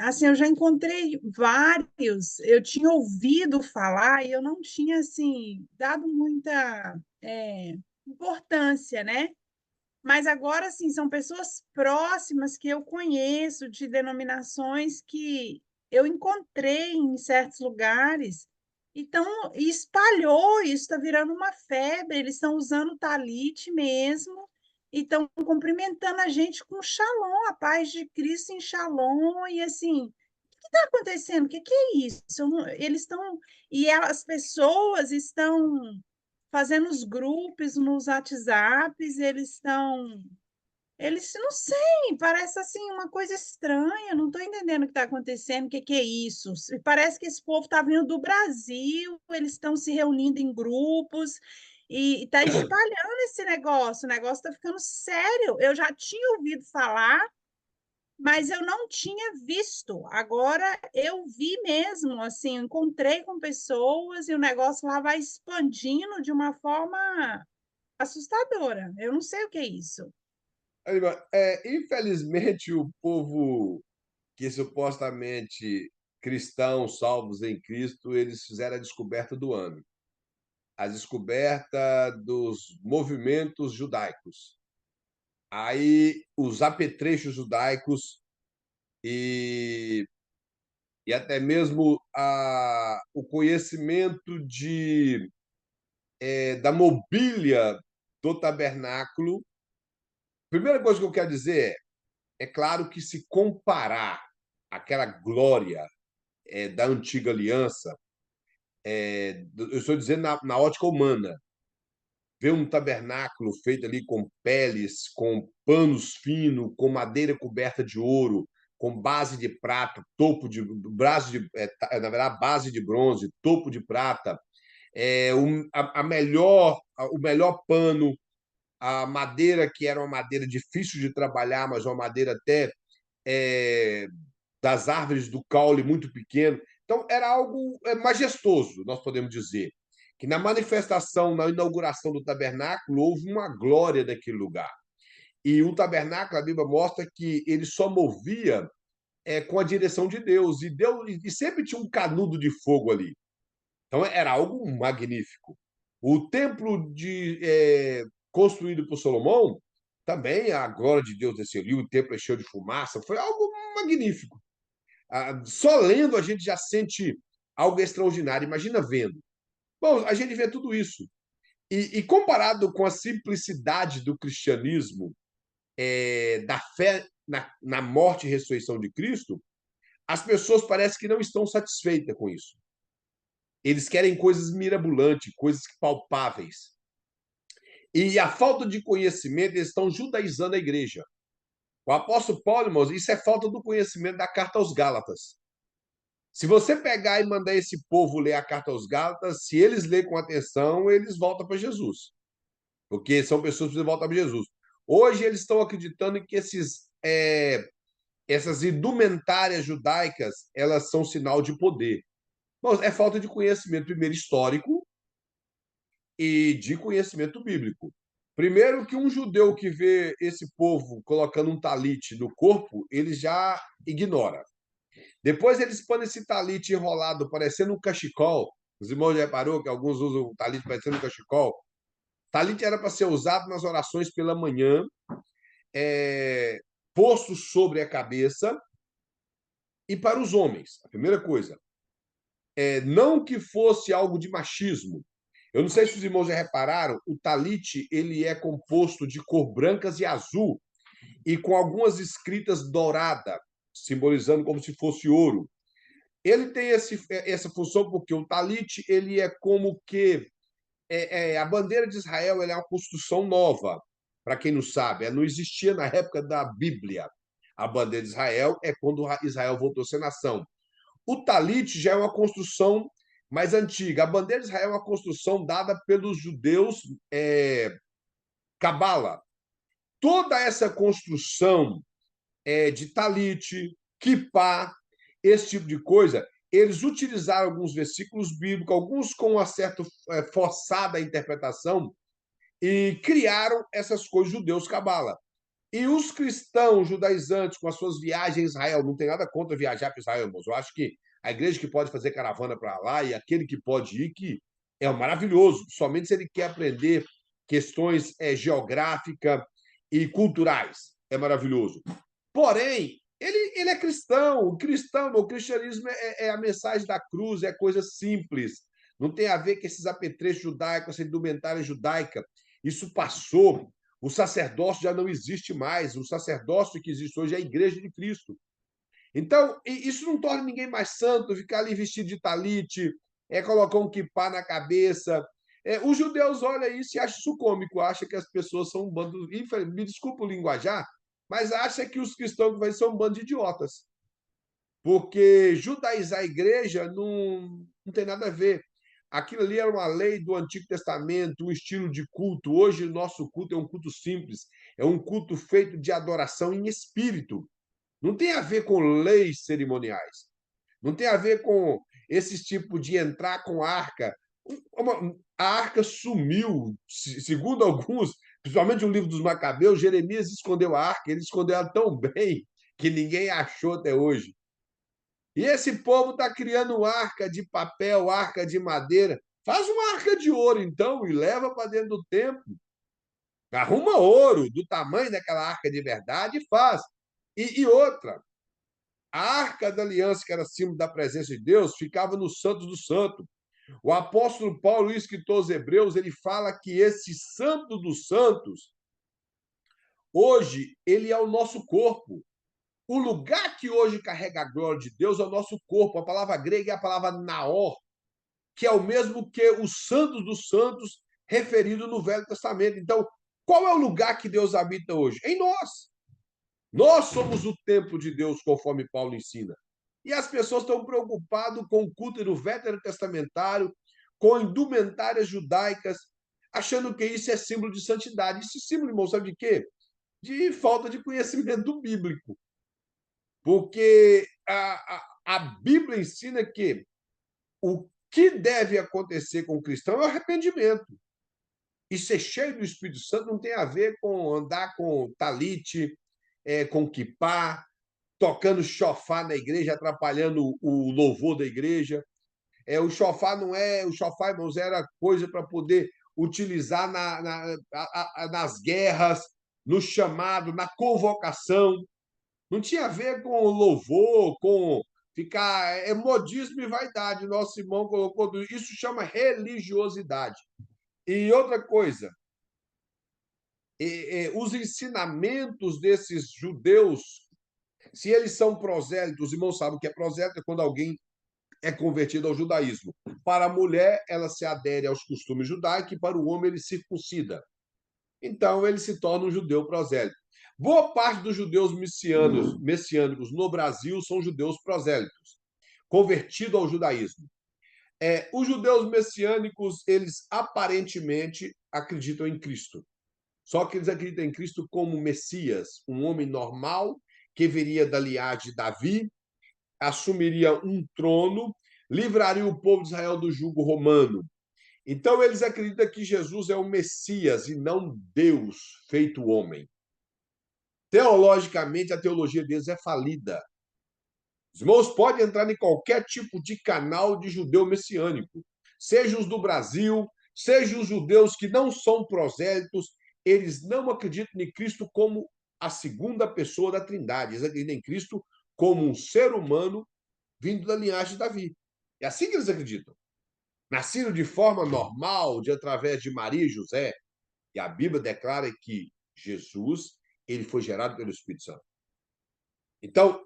Assim, eu já encontrei vários, eu tinha ouvido falar e eu não tinha, assim, dado muita importância, né? Mas agora, assim, são pessoas próximas que eu conheço, de denominações que eu encontrei em certos lugares. Então, e espalhou, isso está virando uma febre. Eles estão usando o talite mesmo e estão cumprimentando a gente com shalom, a paz de Cristo em shalom. E assim, o que está acontecendo? O que é isso? Eles estão. As pessoas estão fazendo os grupos nos WhatsApps, eles não sei, parece assim uma coisa estranha, não estou entendendo o que está acontecendo, o que é isso? Parece que esse povo está vindo do Brasil, eles estão se reunindo em grupos e está espalhando esse negócio, o negócio está ficando sério. Eu já tinha ouvido falar, mas eu não tinha visto. Agora eu vi mesmo, assim, encontrei com pessoas e o negócio lá vai expandindo de uma forma assustadora. Eu não sei o que é isso. Infelizmente, o povo que supostamente cristãos, salvos em Cristo, eles fizeram a descoberta do ano. A descoberta dos movimentos judaicos. Aí, os apetrechos judaicos e até mesmo o conhecimento da mobília do tabernáculo. Primeira coisa que eu quero dizer é claro que se comparar aquela glória da antiga aliança, eu estou dizendo na ótica humana, ver um tabernáculo feito ali com peles, com panos finos, com madeira coberta de ouro, com base de prata, topo de na verdade, base de bronze, topo de prata, o melhor pano, a madeira que era uma madeira difícil de trabalhar, mas uma madeira até das árvores do caule muito pequeno. Então, era algo majestoso, nós podemos dizer. Que na manifestação, na inauguração do tabernáculo, houve uma glória daquele lugar. E o tabernáculo, a Bíblia mostra que ele só movia com a direção de Deus. E sempre tinha um canudo de fogo ali. Então, era algo magnífico. O templo construído por Salomão, também a glória de Deus desceu ali, o templo é cheio de fumaça, foi algo magnífico. Só lendo a gente já sente algo extraordinário. Imagina vendo. Bom, a gente vê tudo isso. E comparado com a simplicidade do cristianismo, da fé na morte e ressurreição de Cristo, as pessoas parecem que não estão satisfeitas com isso. Eles querem coisas mirabolantes, coisas palpáveis. E a falta de conhecimento, eles estão judaizando a igreja. O apóstolo Paulo, irmãos, isso é falta do conhecimento da carta aos Gálatas. Se você pegar e mandar esse povo ler a carta aos Gálatas, se eles lerem com atenção, eles voltam para Jesus. Porque são pessoas que precisam voltar para Jesus. Hoje eles estão acreditando que essas indumentárias judaicas, elas são sinal de poder. Bom, é falta de conhecimento, primeiro, histórico e de conhecimento bíblico. Primeiro que um judeu que vê esse povo colocando um talite no corpo, ele já ignora. Depois eles põem esse talite enrolado, parecendo um cachecol. Os irmãos já reparou que alguns usam o talite parecendo um cachecol? Talite era para ser usado nas orações pela manhã, posto sobre a cabeça, e para os homens. A primeira coisa. Não que fosse algo de machismo. Eu não sei se os irmãos já repararam, o talite ele é composto de cor brancas e azul, e com algumas escritas douradas, simbolizando como se fosse ouro. Ele tem essa função porque o talite ele é como que a bandeira de Israel ela é uma construção nova. Para quem não sabe, não existia na época da Bíblia. A bandeira de Israel é quando Israel voltou a ser nação. O talite já é uma construção mais antiga. A bandeira de Israel é uma construção dada pelos judeus Cabala. Toda essa construção de talite, kippá, esse tipo de coisa, eles utilizaram alguns versículos bíblicos, alguns com uma certa forçada interpretação, e criaram essas coisas judeus cabala. E os cristãos judaizantes, com as suas viagens a Israel, não tem nada contra viajar para Israel, irmãos. Eu acho que a igreja que pode fazer caravana para lá e aquele que pode ir, que é maravilhoso, somente se ele quer aprender questões geográficas e culturais. É maravilhoso. Porém, ele é cristão. O cristianismo é a mensagem da cruz, é coisa simples. Não tem a ver com esses apetrechos judaicos, essa indumentária judaica. Isso passou. O sacerdócio já não existe mais. O sacerdócio que existe hoje é a igreja de Cristo. Então, isso não torna ninguém mais santo, ficar ali vestido de talite, colocar um quipá na cabeça. Os judeus olham isso e acham isso cômico, acham que as pessoas são um bando. Me desculpa o linguajar, mas acha que os cristãos vai ser um bando de idiotas. Porque judaizar a igreja não tem nada a ver. Aquilo ali era uma lei do Antigo Testamento, um estilo de culto. Hoje, o nosso culto é um culto simples, é um culto feito de adoração em espírito. Não tem a ver com leis cerimoniais. Não tem a ver com esse tipo de entrar com a arca. A arca sumiu, segundo alguns, principalmente o livro dos Macabeus, Jeremias escondeu a arca, ele escondeu ela tão bem que ninguém achou até hoje. E esse povo está criando arca de papel, arca de madeira. Faz uma arca de ouro, então, e leva para dentro do templo. Arruma ouro do tamanho daquela arca de verdade e faz. E outra, a arca da aliança, que era símbolo da presença de Deus, ficava no Santo do Santo. O apóstolo Paulo, escritor aos Hebreus, ele fala que esse Santo dos Santos, hoje, ele é o nosso corpo. O lugar que hoje carrega a glória de Deus é o nosso corpo. A palavra grega é a palavra naor, que é o mesmo que os santos dos santos referido no Velho Testamento. Então, qual é o lugar que Deus habita hoje? Em nós. Nós somos o templo de Deus, conforme Paulo ensina. E as pessoas estão preocupadas com o culto do Velho Testamentário, com indumentárias judaicas, achando que isso é símbolo de santidade. Esse símbolo, irmão, sabe de quê? De falta de conhecimento bíblico. Porque a Bíblia ensina que o que deve acontecer com o cristão é o arrependimento. E ser cheio do Espírito Santo não tem a ver com andar com talite, com quipá, tocando chofar na igreja, atrapalhando o louvor da igreja. O chofar não é... O chofar, irmãos, era coisa para poder utilizar nas guerras, no chamado, na convocação. Não tinha a ver com louvor, com ficar... modismo e vaidade. Nosso irmão colocou... Isso chama religiosidade. E outra coisa, os ensinamentos desses judeus, se eles são prosélitos, os irmãos sabem o que é prosélito, é quando alguém é convertido ao judaísmo. Para a mulher, ela se adere aos costumes judaicos e para o homem ele circuncida. Então, ele se torna um judeu prosélito. Boa parte dos judeus messiânicos no Brasil são judeus prosélitos, convertidos ao judaísmo. Os judeus messiânicos, eles aparentemente acreditam em Cristo. Só que eles acreditam em Cristo como Messias, um homem normal que viria da linhagem de Davi, assumiria um trono, livraria o povo de Israel do jugo romano. Então, eles acreditam que Jesus é o Messias e não Deus feito homem. Teologicamente, a teologia deles é falida. Os irmãos podem entrar em qualquer tipo de canal de judeu messiânico, seja os do Brasil, seja os judeus que não são prosélitos, eles não acreditam em Cristo como a segunda pessoa da Trindade. Eles acreditam em Cristo como um ser humano vindo da linhagem de Davi. É assim que eles acreditam. Nascido de forma normal, através de Maria e José. E a Bíblia declara que Jesus ele foi gerado pelo Espírito Santo. Então,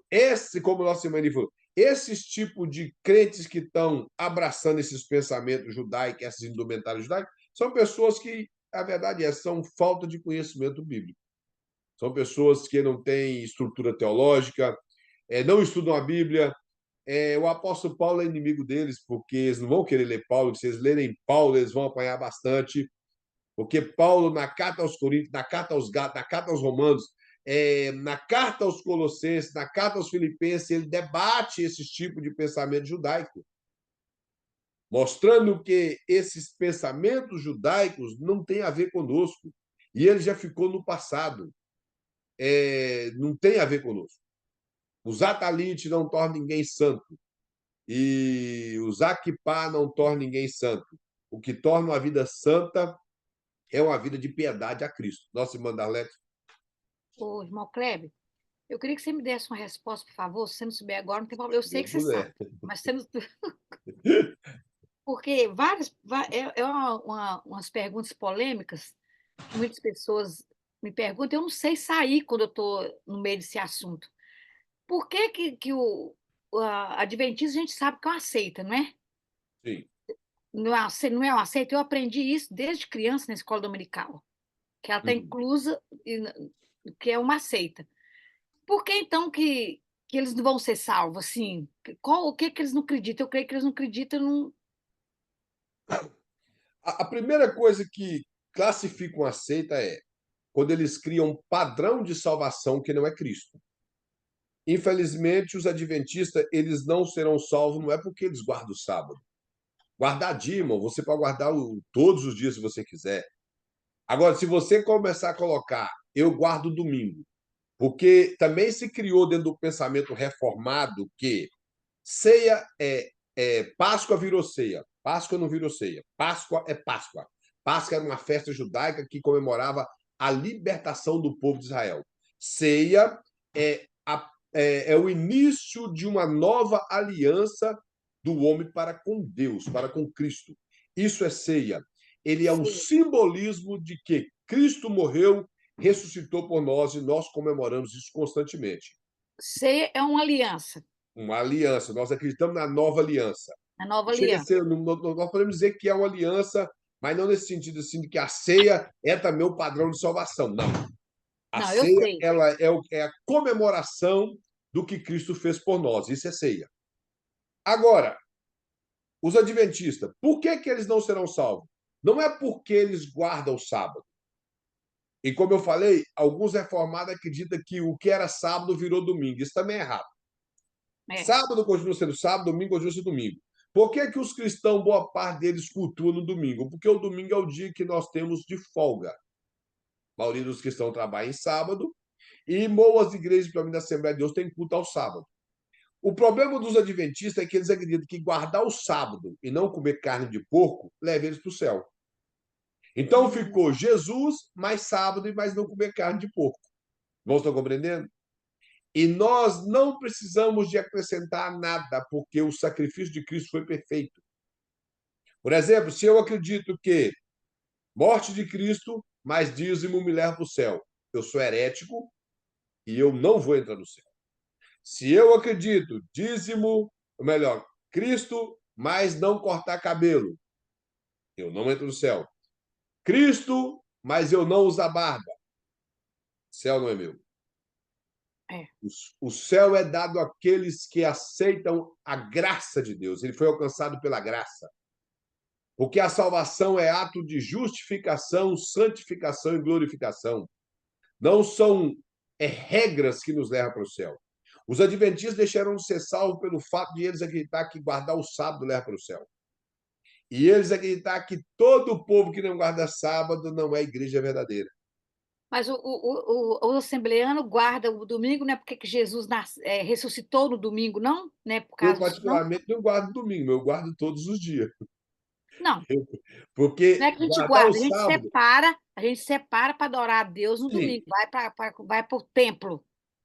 como o nosso irmão falou, esses tipos de crentes que estão abraçando esses pensamentos judaicos, essas indumentárias judaicas, são pessoas que, a verdade são falta de conhecimento bíblico. São pessoas que não têm estrutura teológica, não estudam a Bíblia. O apóstolo Paulo é inimigo deles, porque eles não vão querer ler Paulo. Se eles lerem Paulo, eles vão apanhar bastante. Porque Paulo, na carta aos Coríntios, na carta aos Gálatas, na carta aos Romanos, na carta aos Colossenses, na carta aos Filipenses, ele debate esse tipo de pensamento judaico, mostrando que esses pensamentos judaicos não têm a ver conosco. E ele já ficou no passado. Não tem a ver conosco. Usar talite não torna ninguém santo. E usar kippá não torna ninguém santo. O que torna uma vida santa é uma vida de piedade a Cristo. Nossa irmã Darlete. Ô, irmão Kleber, eu queria que você me desse uma resposta, por favor. Se você não souber agora, não tem problema. Eu sei que você sabe, mas você não... Porque umas perguntas polêmicas que muitas pessoas me perguntam, eu não sei sair quando eu estou no meio desse assunto. Por que o adventista a gente sabe que é uma seita, não é? Sim. Não é uma seita? Eu aprendi isso desde criança na escola dominical, que ela está inclusa, que é uma seita. Por que então que eles não vão ser salvos? Assim, o que eles não acreditam? Eu creio que eles não acreditam num... A primeira coisa que classifica uma seita é quando eles criam um padrão de salvação que não é Cristo. Infelizmente, os adventistas eles não serão salvos, não é porque eles guardam o sábado. Guardar dia, irmão, você pode guardar todos os dias se você quiser. Agora, se você começar a colocar, eu guardo o domingo, porque também se criou dentro do pensamento reformado que ceia Páscoa virou ceia, Páscoa não virou ceia, Páscoa é Páscoa. Páscoa era uma festa judaica que comemorava a libertação do povo de Israel. Ceia é o início de uma nova aliança do homem para com Deus, para com Cristo. Isso é ceia. Ele é um simbolismo de que Cristo morreu, ressuscitou por nós e nós comemoramos isso constantemente. Ceia é uma aliança. Uma aliança. Nós acreditamos na nova aliança. A nova aliança. Nós podemos dizer que é uma aliança, mas não nesse sentido assim, de que a ceia é também o padrão de salvação. Não. A ceia ela é a comemoração do que Cristo fez por nós. Isso é ceia. Agora, os adventistas, por que eles não serão salvos? Não é porque eles guardam o sábado. E como eu falei, alguns reformados acreditam que o que era sábado virou domingo. Isso também é errado. Sábado continua sendo sábado, domingo continua sendo domingo. Por que os cristãos, boa parte deles, cultuam no domingo? Porque o domingo é o dia que nós temos de folga. A maioria dos cristãos trabalha em sábado e boas igrejas, pelo menos da Assembleia de Deus, tem culto ao sábado. O problema dos adventistas é que eles acreditam que guardar o sábado e não comer carne de porco leva eles para o céu. Então ficou Jesus mais sábado e mais não comer carne de porco. Vocês estão compreendendo? E nós não precisamos de acrescentar nada, porque o sacrifício de Cristo foi perfeito. Por exemplo, se eu acredito que Morte de Cristo, mais dízimo me leva para o céu. Eu sou herético e eu não vou entrar no céu. Se eu acredito, dízimo, ou melhor, Cristo, mais não cortar cabelo, eu não entro no céu. Cristo, mas eu não usar barba, o céu não é meu. É. O céu é dado àqueles que aceitam a graça de Deus. Ele foi alcançado pela graça. Porque a salvação é ato de justificação, santificação e glorificação. Não são regras que nos levam para o céu. Os adventistas deixaram de ser salvos pelo fato de eles acreditar que guardar o sábado leva para o céu. E eles acreditar que todo o povo que não guarda sábado não é igreja verdadeira. Mas o assembleano guarda o domingo, não é porque que Jesus ressuscitou no domingo, não? Não é por Eu, causa disso, não? particularmente, não guardo domingo, eu guardo todos os dias. Não, Porque não é que a gente guardar o guarda, sábado, a gente separa para adorar a Deus no sim. domingo, vai para o templo.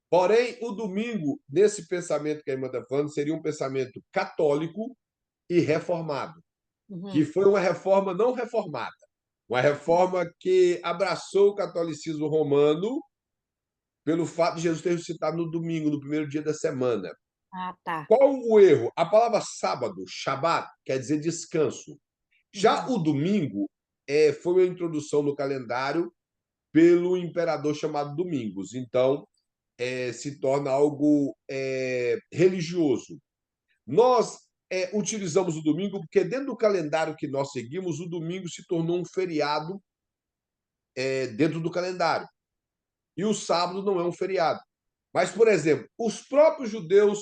Porém, o domingo, nesse pensamento que a irmã está falando, seria um pensamento católico e reformado, que Uhum. foi uma reforma não reformada, uma reforma que abraçou o catolicismo romano pelo fato de Jesus ter ressuscitado no domingo, no primeiro dia da semana. Ah, tá. Qual o erro? A palavra sábado, Shabat, quer dizer descanso. Já Uhum. o domingo foi uma introdução no calendário pelo imperador chamado Domingos. Então, se torna algo religioso. Nós utilizamos o domingo porque, dentro do calendário que nós seguimos, o domingo se tornou um feriado dentro do calendário. E o sábado não é um feriado. Mas, por exemplo, os próprios judeus,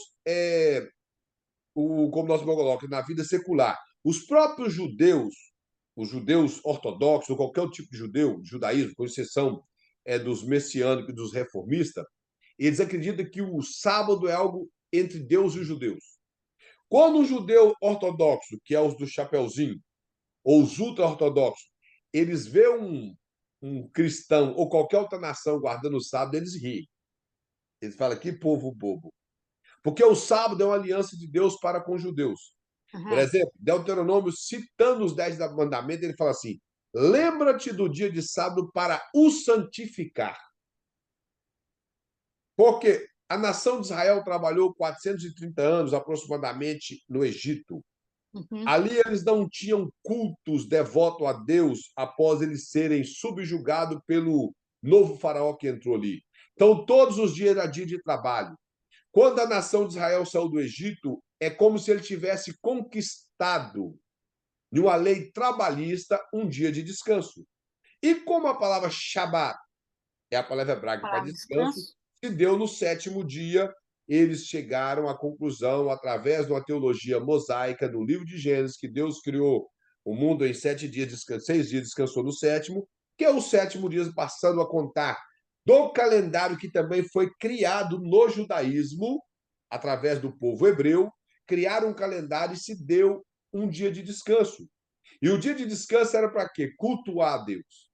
como nós colocamos, na vida secular, os próprios judeus, os judeus ortodoxos, ou qualquer tipo de judeu, judaísmo, com exceção dos messiânicos e dos reformistas, eles acreditam que o sábado é algo entre Deus e os judeus. Quando o judeu ortodoxo, que é os do chapeuzinho, ou os ultra-ortodoxos, eles vê um cristão ou qualquer outra nação guardando o sábado, eles riem. Eles falam, que povo bobo. Porque o sábado é uma aliança de Deus para com os judeus. Por Uhum. exemplo, Deuteronômio, citando os 10 mandamentos, ele fala assim: lembra-te do dia de sábado para o santificar. Porque a nação de Israel trabalhou 430 anos aproximadamente no Egito. Uhum. Ali eles não tinham cultos devotos a Deus após eles serem subjugados pelo novo faraó que entrou ali. Então, todos os dias era dia de trabalho. Quando a nação de Israel saiu do Egito, é como se ele tivesse conquistado, em uma lei trabalhista, um dia de descanso. E como a palavra Shabat é a palavra hebraica para Palavra descanso, descanso. se deu no sétimo dia, eles chegaram à conclusão, através de uma teologia mosaica, no livro de Gênesis, que Deus criou o mundo em 7 dias, 6 dias, descansou no sétimo, que é o sétimo dia passando a contar do calendário que também foi criado no judaísmo, através do povo hebreu, criaram um calendário e se deu um dia de descanso. E o dia de descanso era para quê? Cultuar a Deus.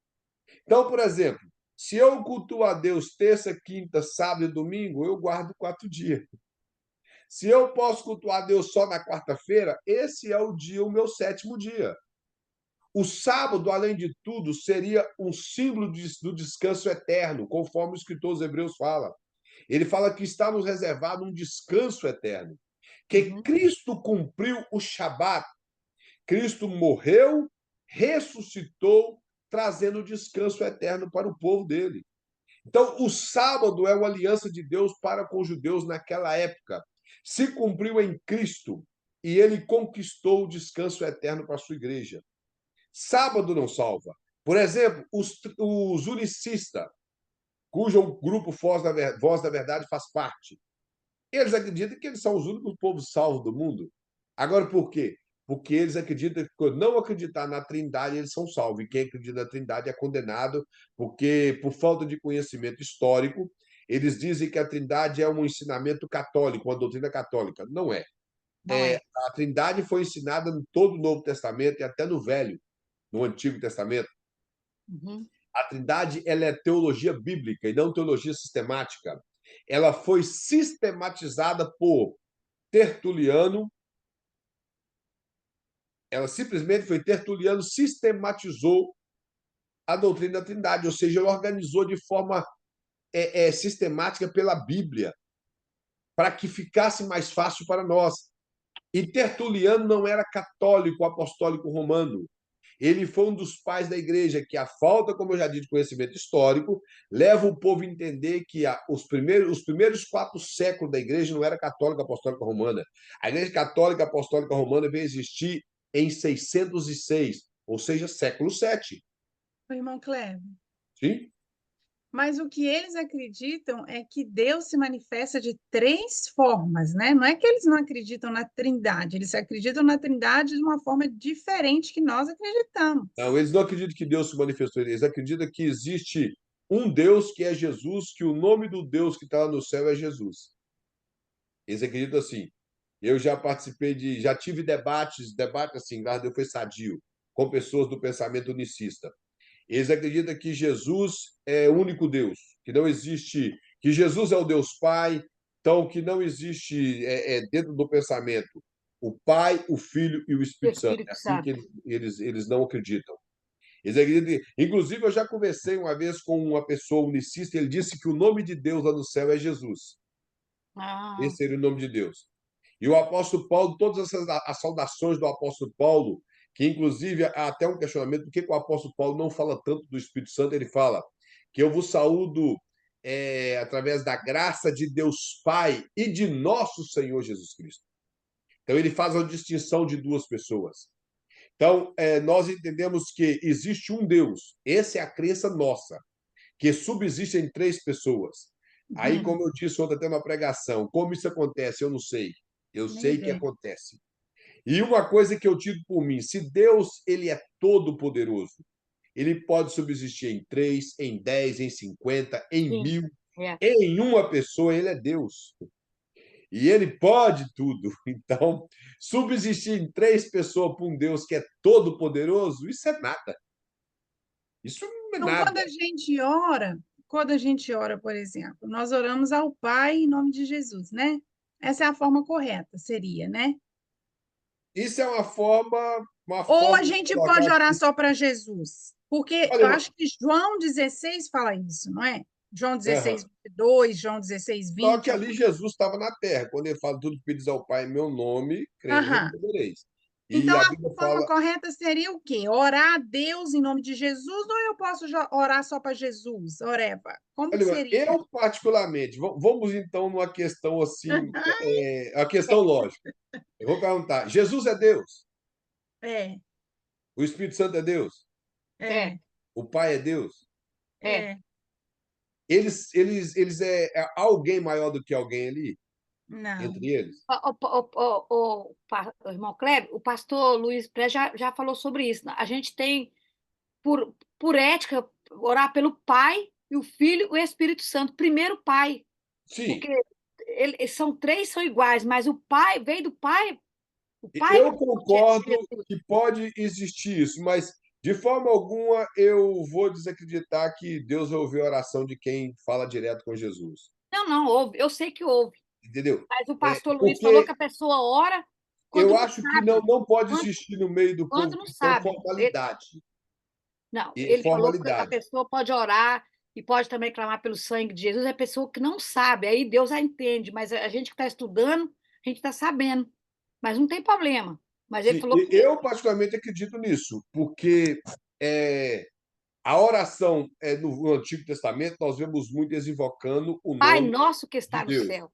Então, por exemplo, se eu cultuo a Deus terça, quinta, sábado e domingo, eu guardo 4 dias. Se eu posso cultuar a Deus só na quarta-feira, esse é o dia, o meu sétimo dia. O sábado, além de tudo, seria um símbolo do descanso eterno, conforme o escritor dos Hebreus fala. Ele fala que está nos reservado um descanso eterno. Que Uhum. Cristo cumpriu o Shabat. Cristo morreu, ressuscitou, trazendo descanso eterno para o povo dele. Então, o sábado é uma aliança de Deus para com os judeus naquela época. Se cumpriu em Cristo e ele conquistou o descanso eterno para a sua igreja. Sábado não salva. Por exemplo, os unicistas, cujo grupo Voz da Verdade faz parte, eles acreditam que eles são os únicos povos salvos do mundo. Agora, por quê? Porque eles acreditam que, quando não acreditar na Trindade, eles são salvos. E quem acredita na Trindade é condenado, porque, por falta de conhecimento histórico, eles dizem que a Trindade é um ensinamento católico, uma doutrina católica. Não é. Não é. A Trindade foi ensinada em todo o Novo Testamento e até no Velho, no Antigo Testamento. Uhum. A Trindade ela é teologia bíblica e não teologia sistemática. Ela foi sistematizada por Tertuliano. Ela simplesmente foi Tertuliano, sistematizou a doutrina da Trindade, ou seja, ele organizou de forma sistemática pela Bíblia, para que ficasse mais fácil para nós. E Tertuliano não era católico apostólico romano. Ele foi um dos pais da igreja, que a falta, como eu já disse, de conhecimento histórico leva o povo a entender que os primeiros 4 séculos da igreja não era católica apostólica romana. A igreja católica apostólica romana veio existir em 606, ou seja, século VII. Irmão Cleber. Sim? Mas o que eles acreditam é que Deus se manifesta de 3 formas, né? Não é que eles não acreditam na Trindade, eles acreditam na Trindade de uma forma diferente que nós acreditamos. Não, eles não acreditam que Deus se manifestou. Eles acreditam que existe um Deus que é Jesus, que o nome do Deus que está lá no céu é Jesus. Eles acreditam assim. Eu já participei já tive debate assim, graças a Deus foi sadio, com pessoas do pensamento unicista. Eles acreditam que Jesus é o único Deus, que não existe, que Jesus é o Deus Pai, então que não existe dentro do pensamento o Pai, o Filho e o Espírito Santo. É Espírito assim que Santo. eles não acreditam. Eles acreditam, inclusive, eu já conversei uma vez com uma pessoa unicista, ele disse que o nome de Deus lá no céu é Jesus. Ah, Esse seria o nome de Deus. E o apóstolo Paulo, todas as saudações do apóstolo Paulo, que inclusive há até um questionamento, por que o apóstolo Paulo não fala tanto do Espírito Santo? Ele fala que eu vos saúdo através da graça de Deus Pai e de nosso Senhor Jesus Cristo. Então, ele faz a distinção de 2 pessoas. Então, nós entendemos que existe um Deus, essa é a crença nossa, que subsiste em 3 pessoas. Aí, como eu disse ontem até na pregação, como isso acontece, eu não sei. Eu Nem sei que ideia. acontece. E uma coisa que eu tiro por mim, se Deus ele é todo poderoso, ele pode subsistir em 3, em 10, em 50, em sim. 1000, É. em uma pessoa, ele é Deus. E ele pode tudo. Então, subsistir em 3 pessoas para um Deus que é todo poderoso, isso é nada. Isso não é Então, nada. quando a gente ora, por exemplo, nós oramos ao Pai em nome de Jesus, né? Essa é a forma correta, seria, né? Isso é uma Ou a forma de gente colocar pode orar assim. só para Jesus? Porque eu Olha, acho que João 16 fala isso, não é? João aham. 16, 22, João 16, Só que 20. ali Jesus estava na terra. Quando ele fala tudo que pedis ao Pai em meu nome, crendo Aham. recebereis. E Então, a a Bíblia forma fala. correta seria o quê? Orar a Deus em nome de Jesus ou eu posso orar só para Jesus? Oreva. Como que Olha, seria? eu particularmente, vamos então numa questão assim, a questão lógica. Eu vou perguntar: Jesus é Deus? É, O Espírito Santo é Deus? É, é, O Pai é Deus? é. é. Eles alguém maior do que alguém ali Não. entre eles? O irmão Kleber, o pastor Luiz Pré já falou sobre isso. A gente tem, por ética, orar pelo Pai, e o Filho e o Espírito Santo. Primeiro o Pai, Sim. porque são 3 são iguais, mas o Pai veio do Pai, o Pai Eu que concordo Jesus. que pode existir isso, mas de forma alguma eu vou desacreditar que Deus ouviu a oração de quem fala direto com Jesus. Não, não, houve. Eu sei que houve. Entendeu? Mas o pastor Luiz falou Porque que a pessoa ora quando eu não acho que não, sabe. não pode Quando, existir no meio do quando povo não cristão sabe. formalidade. Não, E ele falou que a formalidade. pessoa pode orar e pode também clamar pelo sangue de Jesus, é a pessoa que não sabe, aí Deus a entende, mas a gente que está estudando, a gente está sabendo, mas não tem problema. Mas ele Sim, falou que eu particularmente acredito nisso, porque é, a oração no Antigo Testamento nós vemos muito eles invocando o Pai nome nosso que de está no Deus. céu.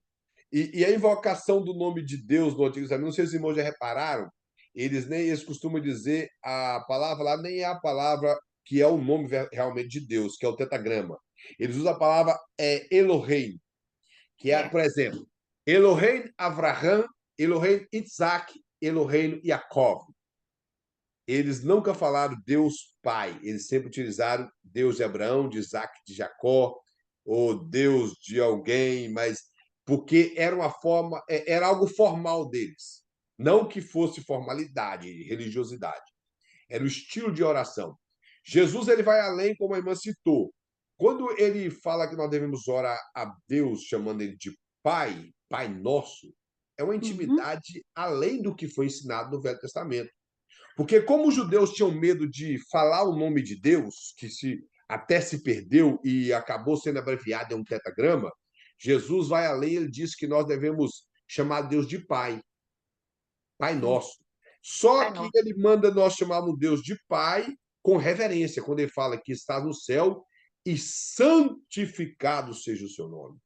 E a invocação do nome de Deus no Antigo Testamento, não sei se os irmãos já repararam, eles costumam dizer a palavra lá nem é a palavra que é o nome realmente de Deus, que é o tetagrama. Eles usam a palavra Elohim, que é, É, por exemplo, Elohim Avraham, Elohim Isaac, Elohim Yaakov. Eles nunca falaram Deus Pai, eles sempre utilizaram Deus de Abraão, de Isaac, de Jacó, ou Deus de alguém, mas porque era uma forma, era algo formal deles. Não que fosse formalidade, religiosidade. Era o estilo de oração. Jesus ele vai além, como a irmã citou. Quando ele fala que nós devemos orar a Deus, chamando ele de Pai, Pai Nosso, é uma uhum, intimidade além do que foi ensinado no Velho Testamento. Porque como os judeus tinham medo de falar o nome de Deus, até se perdeu e acabou sendo abreviado em um tetragrama, Jesus vai além, ele diz que nós devemos chamar Deus de Pai, Pai Sim, Nosso. Só Pai que Nosso. ele manda nós chamarmos Deus de Pai com reverência, quando ele fala que está no céu e santificado seja o seu nome.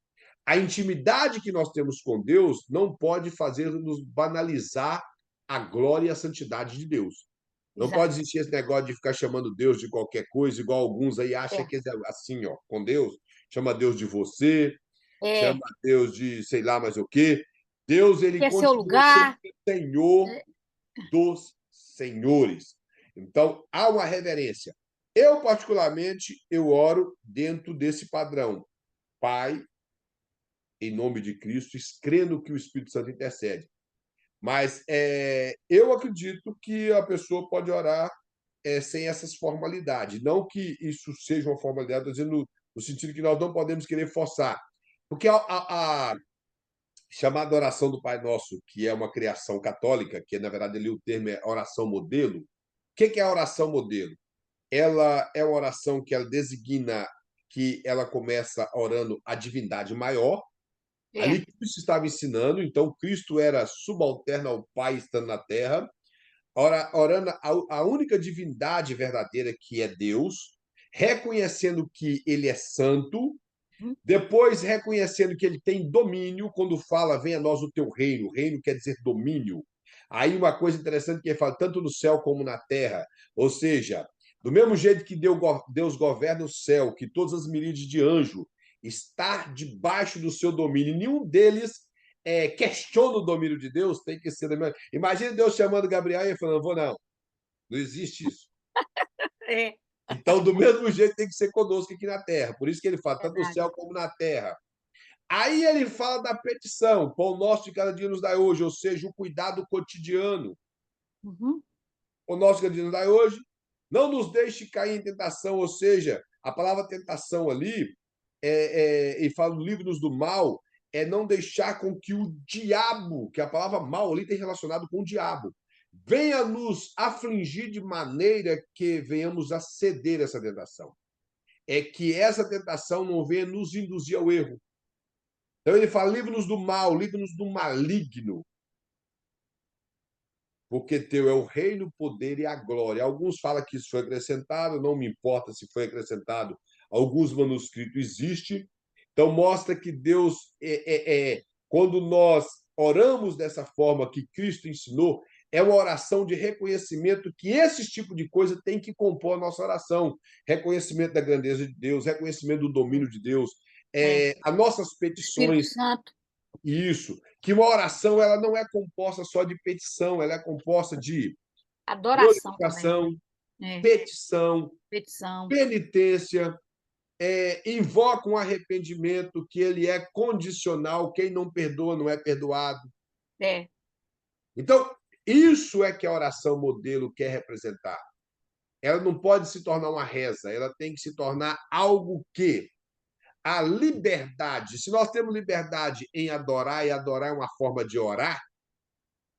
A intimidade que nós temos com Deus não pode fazer-nos banalizar a glória e a santidade de Deus. Não pode Exato. existir esse negócio de ficar chamando Deus de qualquer coisa, igual alguns aí acham É, que é assim, ó, com Deus. Chama Deus de você, chama é, Deus de sei lá mais o quê. Deus, ele que é seu continua sendo lugar. o Senhor É, dos senhores. Então, há uma reverência. Eu, particularmente, eu oro dentro desse padrão. Pai, em nome de Cristo, crendo que o Espírito Santo intercede. Mas eu acredito que a pessoa pode orar sem essas formalidades. Não que isso seja uma formalidade, estou dizendo no sentido que nós não podemos querer forçar. Porque a chamada oração do Pai Nosso, que é uma criação católica, que na verdade ali o termo é oração modelo. O que é a oração modelo? Ela é uma oração que ela designa que ela começa orando a divindade maior. é, Ali Cristo estava ensinando, então Cristo era subalterno ao Pai estando na terra, orando a única divindade verdadeira que é Deus, reconhecendo que ele é santo, uhum, depois reconhecendo que ele tem domínio, quando fala, venha a nós o teu reino, reino quer dizer domínio. Aí uma coisa interessante que ele fala, tanto no céu como na terra, ou seja, do mesmo jeito que Deus governa o céu, que todas as miríades de anjo está debaixo do seu domínio, nenhum deles questiona o domínio de Deus, tem que ser da mesma. Imagina Deus chamando Gabriel e falando, vou não, não existe isso. é, Então, do mesmo jeito, tem que ser conosco aqui na terra. Por isso que ele fala, tanto no verdade. céu como na terra. Aí ele fala da petição, pão nosso de cada dia nos dá hoje, ou seja, o cuidado cotidiano. Uhum, O nosso cada dia nos dá hoje, não nos deixe cair em tentação, ou seja, a palavra tentação ali, e fala livros do mal, é não deixar com que o diabo, que a palavra mal ali tem relacionado com o diabo, venha nos afligir de maneira que venhamos a ceder essa tentação. É que essa tentação não venha nos induzir ao erro. Então ele fala, livra-nos do mal, livra-nos do maligno, porque teu é o reino, o poder e a glória. Alguns falam que isso foi acrescentado, não me importa se foi acrescentado. Alguns manuscritos existem. Então mostra que Deus, quando nós oramos dessa forma que Cristo ensinou, é uma oração de reconhecimento que esse tipo de coisa tem que compor a nossa oração. Reconhecimento da grandeza de Deus, reconhecimento do domínio de Deus, é. as nossas Espírito petições. Santo. Isso. Que uma oração ela não é composta só de petição, ela é composta de Adoração também. glorificação, É, petição, petição. penitência, invoca um arrependimento que ele é condicional, quem não perdoa não é perdoado. É, Então, isso é que a oração modelo quer representar. Ela não pode se tornar uma reza, ela tem que se tornar algo que a liberdade, se nós temos liberdade em adorar, e adorar é uma forma de orar,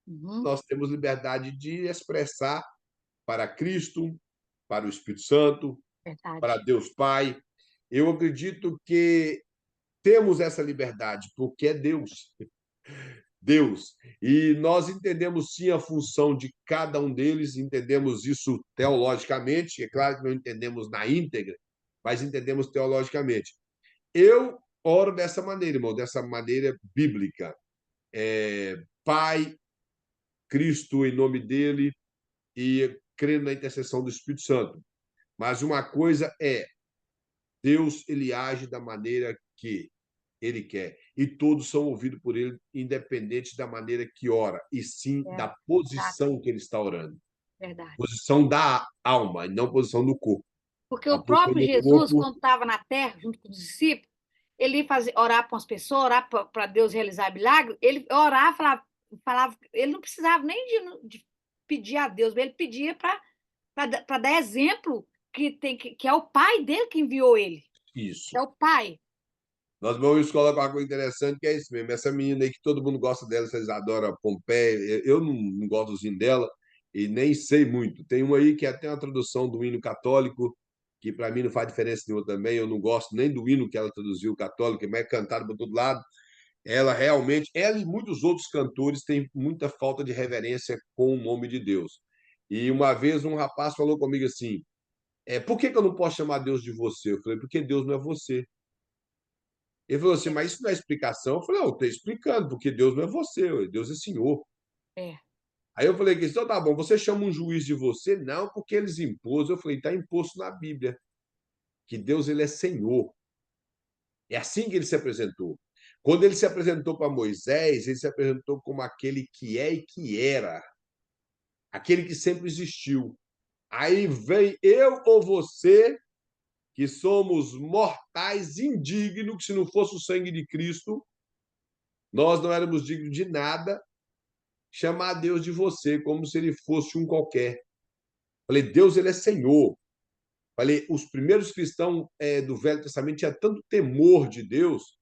uhum, nós temos liberdade de expressar para Cristo, para o Espírito Santo, para verdade. Deus Pai. Eu acredito que temos essa liberdade, porque é Deus. Deus. E nós entendemos sim a função de cada um deles, entendemos isso teologicamente, é claro que não entendemos na íntegra, mas entendemos teologicamente. Eu oro dessa maneira, irmão, dessa maneira bíblica. Pai, Cristo em nome dele e crendo na intercessão do Espírito Santo. Mas uma coisa é, Deus ele age da maneira que ele quer. E todos são ouvidos por ele, independente da maneira que ora, e sim É, da exato, posição que ele está orando. verdade. Posição da alma, e não posição do corpo. Porque A o posição próprio do Jesus, corpo, quando estava na terra, junto com os discípulos, ele ia orar para as pessoas, orar para Deus realizar milagre, ele orava, falava, ele não precisava nem de pedir a Deus, ele pedia para dar exemplo que é o pai dele que enviou ele. isso. É o pai. Nós vamos colocar uma coisa interessante, que é isso mesmo. Essa menina aí que todo mundo gosta dela, vocês adoram a Pompeia. Eu não gosto dela. e nem sei muito. Tem uma aí que é até uma tradução do hino católico, que para mim não faz diferença nenhuma também. Eu não gosto nem do hino que ela traduziu, católico, mas é cantado por todo lado. Ela realmente, ela e muitos outros cantores têm muita falta de reverência com o nome de Deus. E uma vez um rapaz falou comigo assim: por que eu não posso chamar Deus de você? Eu falei: porque Deus não é você. Ele falou assim: mas isso não é explicação? Eu falei: eu estou explicando, porque Deus não é você, Deus é Senhor. É. Aí eu falei: então tá bom, você chama um juiz de você? Não, porque eles impôs. Eu falei: está imposto na Bíblia, que Deus ele é Senhor. É assim que ele se apresentou. Quando ele se apresentou para Moisés, ele se apresentou como aquele que é e que era, aquele que sempre existiu. Aí vem eu ou você, que somos mortais, indignos, que se não fosse o sangue de Cristo, nós não éramos dignos de nada, chamar Deus de você, como se ele fosse um qualquer. Falei: Deus ele é Senhor. Falei: os primeiros cristãos do Velho Testamento tinham tanto temor de Deus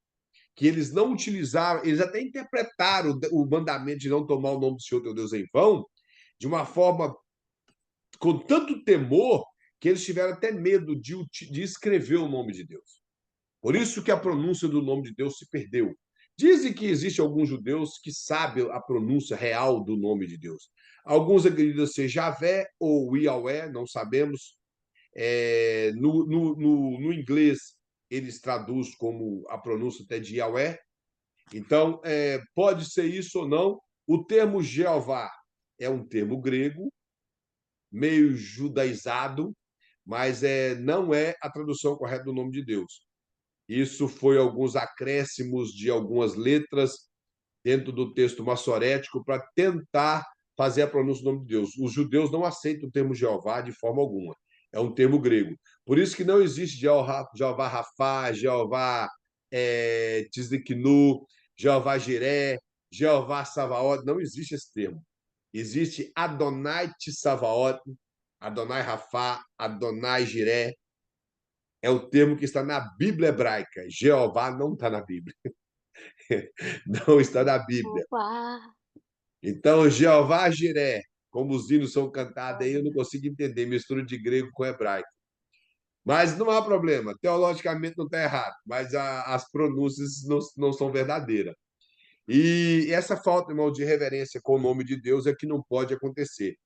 que eles não utilizaram, eles até interpretaram o mandamento de não tomar o nome do Senhor teu Deus em vão, de uma forma com tanto temor que eles tiveram até medo de escrever o nome de Deus. Por isso que a pronúncia do nome de Deus se perdeu. Dizem que existe alguns judeus que sabem a pronúncia real do nome de Deus. Alguns acreditam ser Javé ou Yahweh, não sabemos. No inglês, eles traduzem como a pronúncia até de Yahweh. Então, pode ser isso ou não. O termo Jeová é um termo grego, meio judaizado, mas não é a tradução correta do nome de Deus. Isso foi alguns acréscimos de algumas letras dentro do texto massorético para tentar fazer a pronúncia do nome de Deus. Os judeus não aceitam o termo Jeová de forma alguma. É um termo grego. Por isso que não existe Jeová Rafá, Jeová Tzidkenu, Jeová Jiré, Jeová Savaot. Não existe esse termo. Existe Adonai Tsavaot, Adonai Rafá, Adonai Jiré. É o termo que está na Bíblia hebraica. Jeová não está na Bíblia. Não está na Bíblia. Opa! Então, Jeová Jiré, como os hinos são cantados aí, eu não consigo entender, mistura de grego com hebraico. Mas não há problema, teologicamente não está errado, mas as pronúncias não são verdadeiras. E essa falta, irmão, de reverência com o nome de Deus é que não pode acontecer.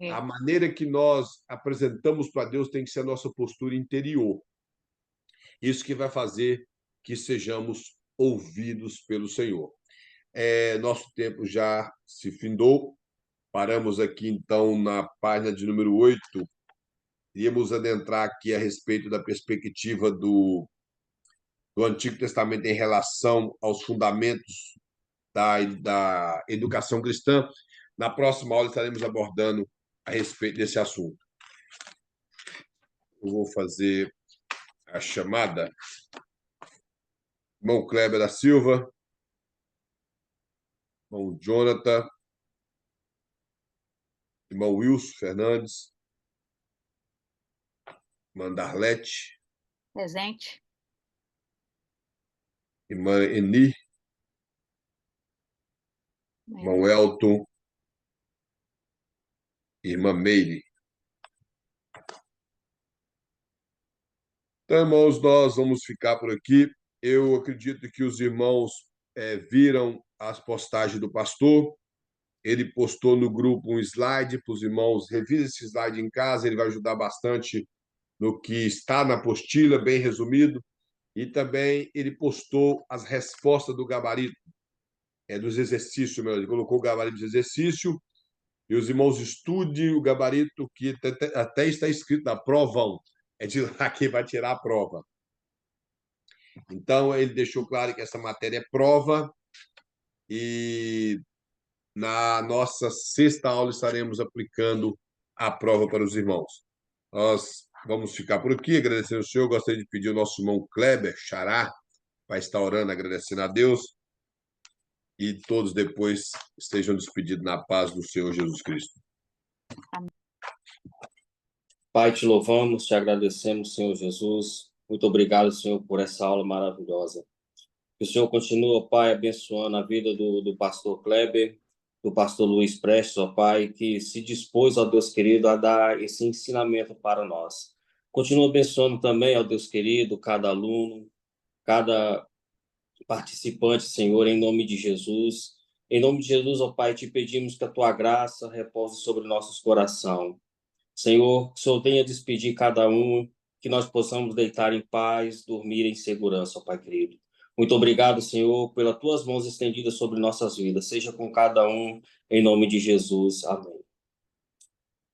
A maneira que nós apresentamos para Deus tem que ser a nossa postura interior. Isso que vai fazer que sejamos ouvidos pelo Senhor. Nosso tempo já se findou. Paramos aqui, então, na página de número 8. Iríamos adentrar aqui a respeito da perspectiva do Antigo Testamento em relação aos fundamentos da educação cristã. Na próxima aula estaremos abordando a respeito desse assunto. Eu vou fazer a chamada. Irmão Kleber da Silva, irmão Jonathan, irmão Wilson Fernandes, irmã Darlete, Presente. irmã Eni, irmão Elton, irmã Meire. Então, irmãos, nós vamos ficar por aqui. Eu acredito que os irmãos viram as postagens do pastor. Ele postou no grupo um slide para os irmãos. Revisa esse slide em casa, ele vai ajudar bastante no que está na apostila, bem resumido. E também ele postou as respostas do gabarito, dos exercícios. Ele colocou o gabarito de exercício e os irmãos estudem o gabarito que até está escrito na prova. É de lá que vai tirar a prova. Então, ele deixou claro que essa matéria é prova e na nossa sexta aula estaremos aplicando a prova para os irmãos. Nós vamos ficar por aqui, agradecendo ao senhor. Gostaria de pedir ao nosso irmão Kleber Xará para estar orando, agradecendo a Deus. E todos depois estejam despedidos na paz do Senhor Jesus Cristo. Pai, te louvamos, te agradecemos, Senhor Jesus. Muito obrigado, Senhor, por essa aula maravilhosa. Que o Senhor continua, Pai, abençoando a vida do pastor Kleber, do pastor Luiz Prestes, ó Pai, que se dispôs, ó Deus querido, a dar esse ensinamento para nós. Continua abençoando também, ó Deus querido, cada aluno, cada participante, Senhor, em nome de Jesus. Em nome de Jesus, ó Pai, te pedimos que a tua graça repouse sobre nossos corações. Senhor, que o Senhor venha despedir cada um, que nós possamos deitar em paz, dormir em segurança, ó Pai querido. Muito obrigado, Senhor, pelas tuas mãos estendidas sobre nossas vidas. Seja com cada um, em nome de Jesus. Amém.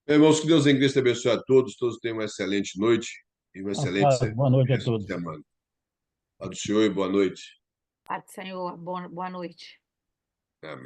Irmãos, que Deus em Cristo abençoe a todos. Todos tenham uma excelente noite e uma excelente Boa noite a todos. semana. Paz do Senhor e boa noite. Paz do Senhor, boa noite. Amém.